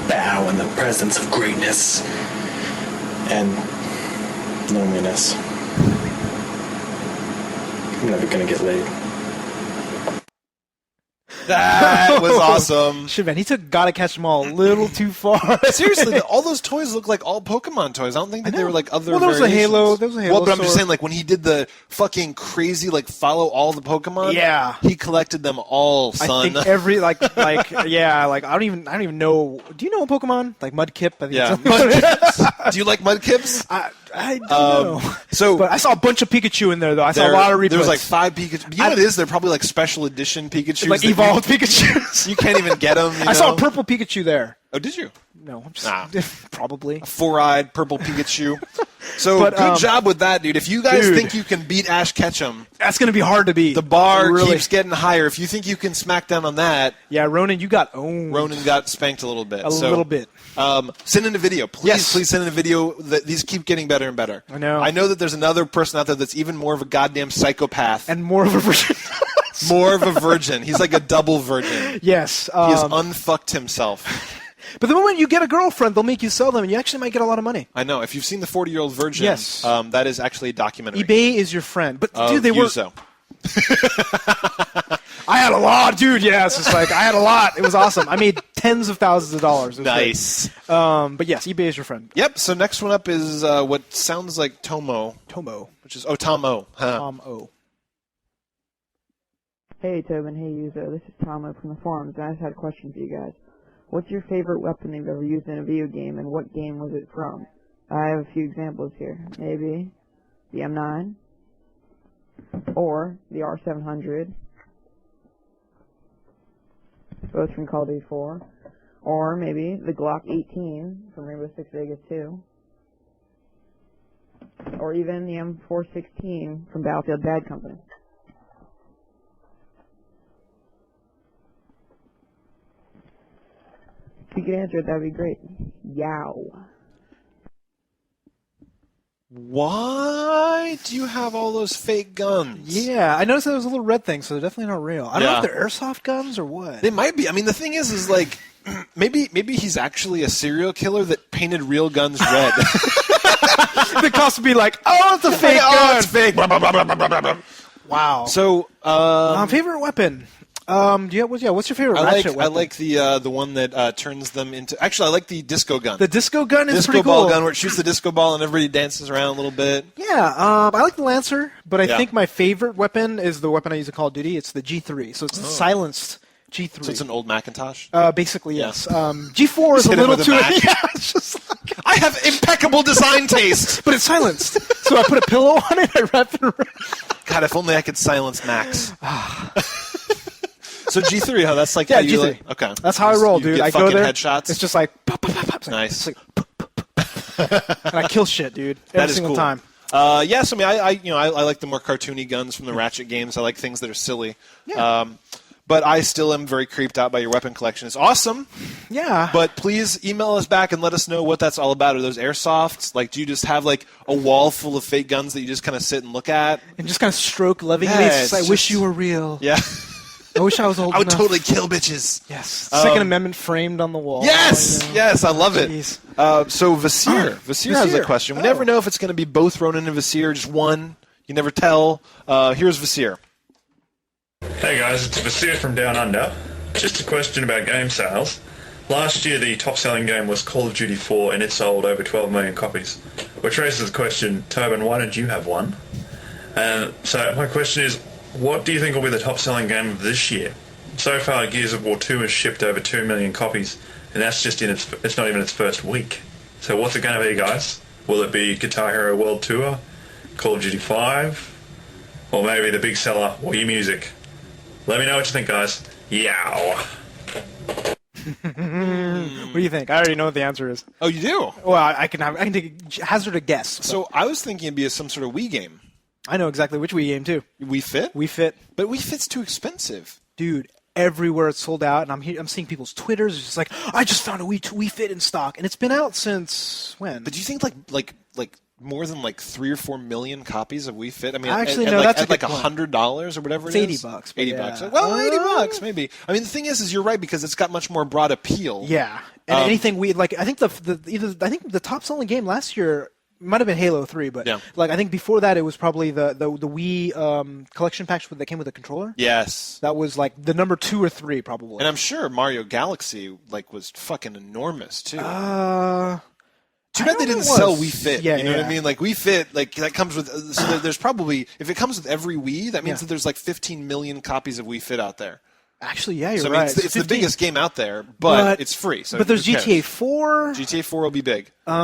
Bow in the presence of greatness and loneliness. I'm never gonna get laid. That was awesome. Shit, man, he took Gotta Catch 'Em All a little too far. Seriously, all those toys look like all Pokemon toys. I don't think that they were like other. Well, there was a Halo. There was a Halo. Well, but I'm just sword. saying, like when he did the fucking crazy, like follow all the Pokemon. Yeah. he collected them all, son. I think every like yeah, like I don't even know. Do you know a Pokemon like Mudkip? I think Yeah. it's Do you like Mudkips? I don't know. So, but I saw a bunch of Pikachu in there though. I saw a lot of reprints. There was like 5 Pikachu. You know what it is? They're probably like special edition Pikachu. like evolved Pikachu. You can't even get them. I saw a purple Pikachu there. Oh, did you? No, I'm just probably. A 4-eyed purple Pikachu. So But, good job with that, dude. If you guys dude. think you can beat Ash Ketchum, That's going to be hard to beat. the bar Really. keeps getting higher. If you think you can smack down on that, Yeah, Ronan, you got owned. Ronan got spanked a little bit. A little bit. Send in a video. Please, Yes. please send in a video. These keep getting better and better. I know. I know that there's another person out there that's even more of a goddamn psychopath. And more of a version. More of a virgin. He's like a double virgin. Yes. He has unfucked himself. But the moment you get a girlfriend, they'll make you sell them, and you actually might get a lot of money. I know. If you've seen the 40-Year-Old Virgin, Yes. that is actually a documentary. eBay is your friend. But, Of dude, they were... Yuzo. I had a lot, dude. Yeah, it's just like, I had a lot. It was awesome. I made tens of thousands of dollars. It was Nice. great. But yes, eBay is your friend. Yep. So next one up is what sounds like Tomo, Tomo. which is Tomo. Huh. Tom O. Hey Tobin, hey Yuzo, this is Tom from the forums, and I just had a question for you guys. What's your favorite weapon you've ever used in a video game, and what game was it from? I have a few examples here. Maybe the M9, or the R700, both from Call of Duty 4, or maybe the Glock 18 from Rainbow Six Vegas 2, or even the M416 from Battlefield Bad Company. If you could answer it, that would be great. Yow. Why do you have all those fake guns? Yeah, I noticed there was a little red thing, so they're definitely not real. I don't know if they're airsoft guns or what. They might be. I mean, the thing is like, maybe he's actually a serial killer that painted real guns red. The cost would be like, oh, it's a fake Oh, gun. it's fake. Wow. So, Favorite weapon? What's your favorite ratchet weapon? I like the one that turns them into. Actually, I like the disco gun. The disco gun is disco pretty ball cool. gun where it shoots the disco ball and everybody dances around a little bit. Yeah, I like the Lancer, but I Yeah. think my favorite weapon is the weapon I use in Call of Duty. It's the G3, so it's the silenced G3. So it's an old Macintosh. Basically, yes. G4 is Just a hit him little with a too. Mac. Yeah, it's just like, I have impeccable design taste. but it's silenced. So I put a pillow on it. I wrap it around. God, if only I could silence Max. So G3, huh? That's like Yeah, how you G3. like, okay. That's how I roll, You dude. get I go fucking there. headshots. It's just like pop, pop, pop, pop. It's like, Nice. It's like, pop, pop, pop. And I kill shit, dude. That Every is single cool. time. Yes, I mean, I like the more cartoony guns from the Ratchet games. I like things that are silly. Yeah. But I still am very creeped out by your weapon collection. It's awesome. Yeah. But please email us back and let us know what that's all about. Are those airsofts? Like, do you just have like a wall full of fake guns that you just kind of sit and look at? and just kind of stroke lovingly. Yeah, It's just, it's I wish just- you were real. Yeah. I wish I was old I would enough. totally kill bitches. Yes. Second Amendment framed on the wall. Yes, You know? yes, I love it. Jeez. So Vasir has a Vasir. question. We Oh. never know if it's going to be both Ronan and Vasir, just one. You never tell. Here's Vasir. Hey guys, it's Vasir from Down Under. Just a question about game sales. Last year the top-selling game was Call of Duty 4 and it sold over 12 million copies. Which raises the question, Tobin, why don't you have one? And so my question is, what do you think will be the top-selling game of this year? So far, Gears of War 2 has shipped over 2 million copies, and that's just it's not even its first week. So what's it going to be, guys? Will it be Guitar Hero World Tour, Call of Duty 5, or maybe the big seller, Wii Music? Let me know what you think, guys. Yow. What do you think? I already know what the answer is. Oh, you do? Well, I can hazard a guess. but So I was thinking it'd be some sort of Wii game. I know exactly which Wii game too. Wii Fit? Wii Fit, But Wii Fit's too expensive. dude. Everywhere it's sold out, and I'm seeing people's Twitters. It's just like, I just found a Wii Fit in stock, and it's been out since when? But do you think like more than like 3 or 4 million copies of Wii Fit? I mean, Actually, at no, like, that's a at like good point. $100 or whatever It's it is. $80, but $80. yeah. Well, $80 maybe. I mean, the thing is you're right because it's got much more broad appeal. Yeah, and anything we like. I think the top selling game last year might have been Halo 3, but Yeah. like I think before that it was probably the Wii collection packs that came with a controller. Yes. That was like the number 2 or 3 probably. And I'm sure Mario Galaxy like was fucking enormous too. Too I bad they know it didn't sell was. Wii Fit. Yeah, you know what yeah. I mean? Like Wii Fit, like that comes with. So there's probably if it comes with every Wii, that means Yeah. that there's like 15 million copies of Wii Fit out there. Actually, yeah, you're So I mean, right. it's the 15. biggest game out there, but it's free. So but there's who cares? GTA 4. GTA 4 will be big. But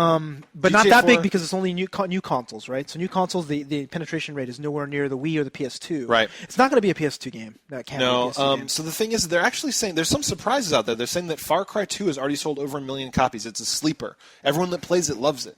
not GTA that 4 big because it's only new consoles, right? So new consoles, the penetration rate is nowhere near the Wii or the PS2. Right. It's not going to be a PS2 game. That can't No. be a PS2 game. So the thing is, they're actually saying there's some surprises out there. They're saying that Far Cry 2 has already sold over 1 million copies. It's a sleeper. Everyone that plays it loves it.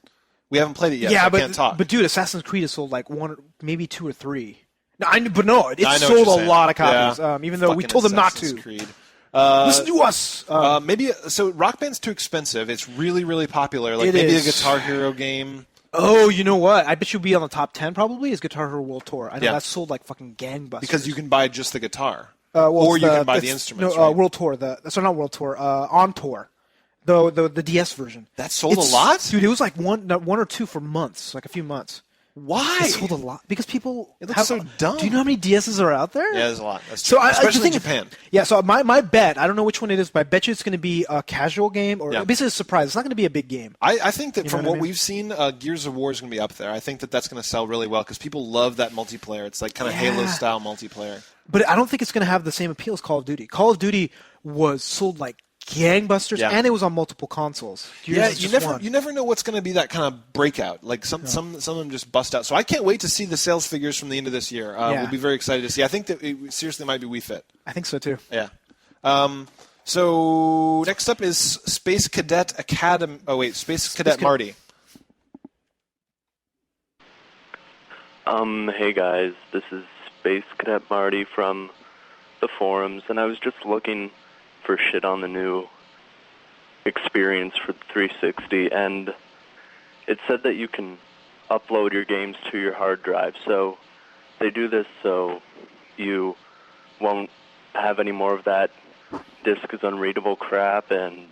We haven't played it yet. Yeah, so I can't talk. but dude, Assassin's Creed has sold like 1, maybe 2 or 3. No, it I know what sold you're a saying. lot of copies. Yeah. Even though we Fucking told them not Assassin's to. Creed. Listen to us. Maybe so. Rock Band's too expensive. It's really, really popular. Like It maybe is. a Guitar Hero game. Oh, you know what? I bet you'll be on the top 10 probably is Guitar Hero World Tour. I know Yeah. that sold like fucking gangbusters. Because you can buy just the guitar, Well, or it's you can buy the it's- instruments. No, right? World Tour. Sorry, not World Tour. On Tour. The DS version. That sold a lot? Dude, it was like one or two for months, like a few months. Why? It sold a lot because people. It looks so dumb. Do you know how many DSs are out there? Yeah, there's a lot. That's So true. the Especially thing in is- Japan. Yeah, so my bet, I don't know which one it is, but I bet you it's going to be a casual game or Yeah. basically a surprise. It's not going to be a big game. I think that You know from what I what mean? we've seen, Gears of War is going to be up there. I think that that's going to sell really well because people love that multiplayer. It's like kind of Yeah. Halo-style multiplayer. But I don't think it's going to have the same appeal as Call of Duty. Call of Duty was sold like gangbusters, Yeah. and it was on multiple consoles. Gears Yeah, is you just never one. you never know what's going to be that kind of breakout. Like some of them just bust out. So I can't wait to see the sales figures from the end of this year. Yeah. We'll be very excited to see. I think that it seriously might be Wii Fit. I think so too. Yeah. So next up is Space Cadet Academy. Oh wait, Space Cadet Marty. Hey guys, this is Space Cadet Marty from the forums, and I was just looking for shit on the new experience for the 360, and it said that you can upload your games to your hard drive, so they do this so you won't have any more of that disk is unreadable crap, and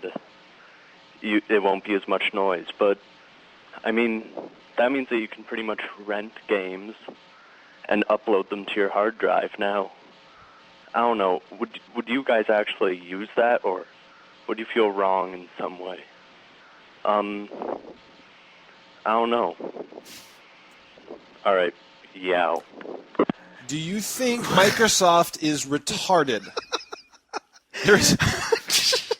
it won't be as much noise, but I mean, that means that you can pretty much rent games and upload them to your hard drive. Now, I don't know, would you guys actually use that, or would you feel wrong in some way? I don't know. All right, yow. Do you think Microsoft is retarded?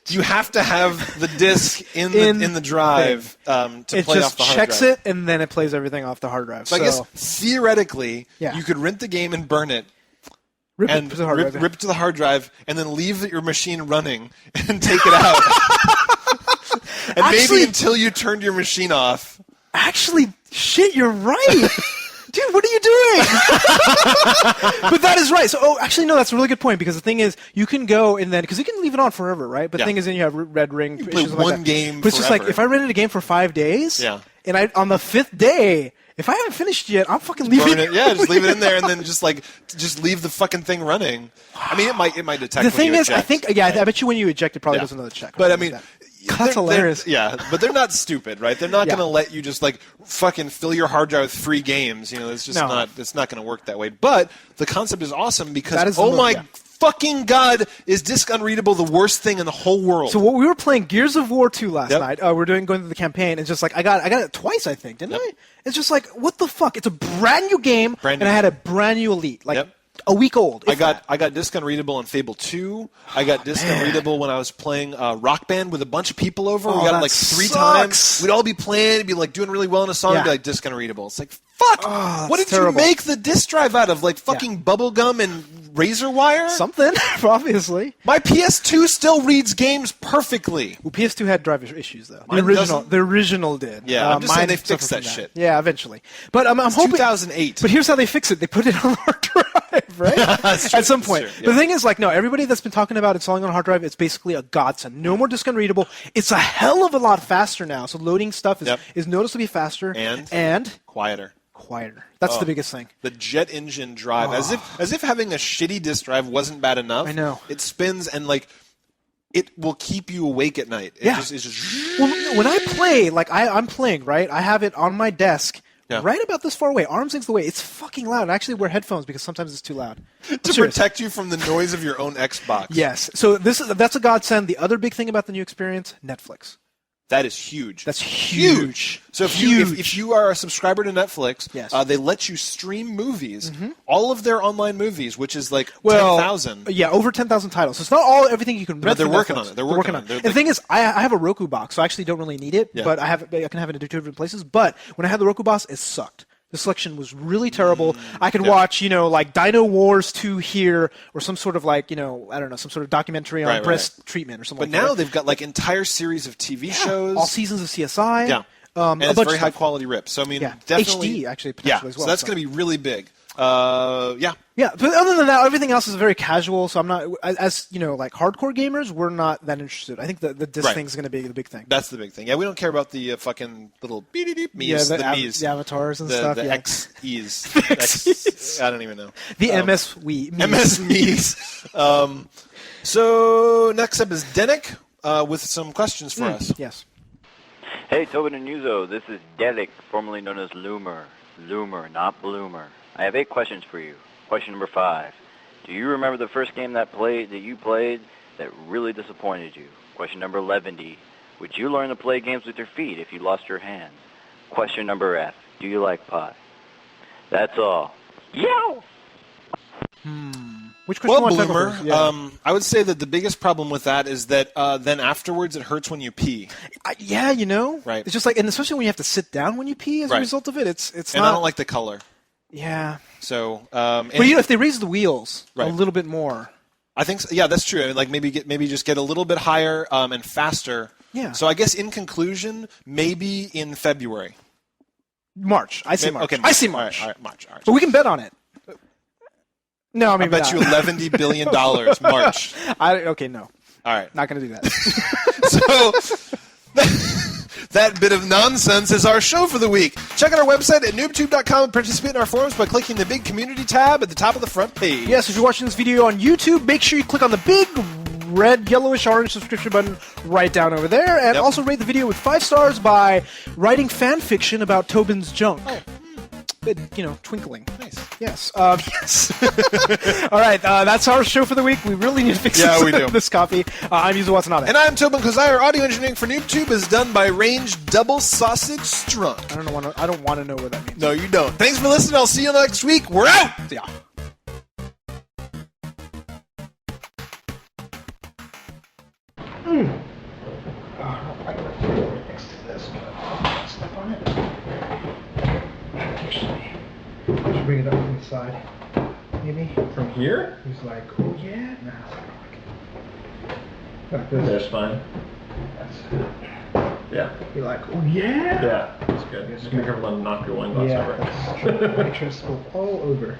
You have to have the disc in the drive to It play off just the hard checks drive. it, and then it plays everything off the hard drive. So I guess theoretically, Yeah. you could rent the game and burn it, rip and it to the hard drive. rip it to the hard drive, and then leave your machine running and take it out. And Actually- maybe until you turned your machine off. Actually, shit, you're right. Dude, what are you doing? But that is right. So, actually, no, that's a really good point because the thing is, you can go and then because you can leave it on forever, right? But the Yeah. thing is, then you have Red Ring. You play issues like one that. game But it's just like forever. if I rented a game for 5 days, Yeah. and on the 5th day, if I haven't finished yet, I'm fucking leaving. Burn it, yeah. Just leave it in there, and then just leave the fucking thing running. I mean, it might detect. The when thing you is, I eject, think, yeah, right? I bet you when you eject, it probably Yeah. does another check. But I Something mean, like that. That's hilarious. Yeah, but they're not stupid, right? They're not Yeah. going to let you just like fucking fill your hard drive with free games. You know, it's just No. not. It's not going to work that way. But the concept is awesome because That is the oh move, my yeah. fucking god, is disk unreadable the worst thing in the whole world? So what we were playing Gears of War 2 last Yep. night. We're going through the campaign. It's just like I got it twice, I think, didn't I? It's just like what the fuck? It's a brand new game, Brand new. and I had a brand new Elite, like Yep. a week old. I if that. got disc unreadable on Fable 2. I got disc unreadable when I was playing Rock Band with a bunch of people over. Oh, We got it that like 3 sucks. times. We'd all be playing, it'd be like doing really well in a song, Yeah. and be like disc unreadable. It's like fuck. Oh, what that's did terrible. you make the disc drive out of? Like fucking bubble gum and razor wire? Something, obviously. My PS2 still reads games perfectly. Well, PS2 had driver issues though. Mine doesn't. The original did. Yeah, I'm just saying mine they fixed suffered that from shit. Yeah, eventually. But I'm hoping 2008. But here's how they fix it: they put it on a hard drive, right? That's true, At some that's point. true, But the yeah. thing is, like, no, everybody that's been talking about installing on a hard drive, it's basically a godsend. No more disk unreadable. It's a hell of a lot faster now. So loading stuff Yep. is noticeably faster And? Quieter. quieter. That's the biggest thing. The jet engine drive, as if having a shitty disk drive wasn't bad enough. I know. It spins and like it will keep you awake at night. Yeah. It's just Well, when I play, like I'm playing, right? I have it on my desk, Yeah. right about this far away, arm's length away. It's fucking loud. I actually wear headphones because sometimes it's too loud. to protect you from the noise of your own Xbox. Yes. So that's a godsend. The other big thing about the new experience, Netflix. That is huge. That's huge. So if you are a subscriber to Netflix, Yes. they let you stream movies, all of their online movies, which is like Well, 10,000. Yeah, over 10,000 titles. So it's not everything you can rent. But they're from working Netflix. on it. They're working on it. They're And the thing is, I have a Roku box, so I actually don't really need it. Yeah. But I can have it in two different places. But when I had the Roku box, it sucked. The selection was really terrible. I could watch, like Dino Wars 2 here, or some sort of I don't know, some sort of documentary on breast treatment or something. But now they've got like entire series of TV shows, all seasons of CSI. Yeah, and a it's bunch very of high stuff. quality rips. So I mean, Yeah. definitely HD actually potentially as well. So that's going to be really big. Yeah, but other than that, everything else is very casual. So I'm not, as like hardcore gamers, we're not that interested. I think the disc thing is going to be the big thing. That's the big thing. Yeah, we don't care about the fucking little beep me's. Yeah, the avatars and stuff. The yeah. XEs. I don't even know. The MS Wii. MS me's. So next up is Denick with some questions for us. Yes. Hey, Tobin and Yuzo, this is Delic, formerly known as Loomer. Loomer, not Bloomer. I have 8 questions for you. Question number 5. Do you remember the first game that you played that really disappointed you? Question number 11. Would you learn to play games with your feet if you lost your hands? Question number F. Do you like pie? That's all. Yo! Which question Well, do you want to Bloomer, tackle first? I would say that the biggest problem with that is that then afterwards it hurts when you pee. Yeah, Right. It's just and especially when you have to sit down when you pee as a Right. result of it, it's And not. I don't like the color. Yeah. So, But if they raise the wheels a Right. little bit more. I think, yeah, that's true. I mean, like maybe just get a little bit higher and faster. Yeah. So I guess in conclusion, maybe in February. March. I say March. Okay, I say March. All right, March. But we can bet on it. No, I maybe bet not. you $11 billion March. Okay, no. All right. Not going to do that. So that bit of nonsense is our show for the week. Check out our website at NooBTooB.com and participate in our forums by clicking the big community tab at the top of the front page. Yes, if you're watching this video on YouTube, make sure you click on the big red, yellowish, orange subscription button right down over there, and also rate the video with 5 stars by writing fan fiction about Tobin's junk. Oh. Bit, twinkling. Nice. Yes. Yes. All right, that's our show for the week. We really need to fix we do. this copy. I'm Yuzo Watanabe. And I'm Tobin Kozai. Our audio engineering for NooBTooB is done by Range Double Sausage Strunk. I don't want to know what that means. No, you don't. Thanks for listening. I'll see you next week. We're out! Yeah. Should bring it up from the side. Maybe. From here? He's like, oh yeah. Nah, like this. There's fine. Yeah. Be like, oh yeah. Yeah, that's good. Just be careful not to knock your wine glass over. That's true. Make sure it's spilled all over.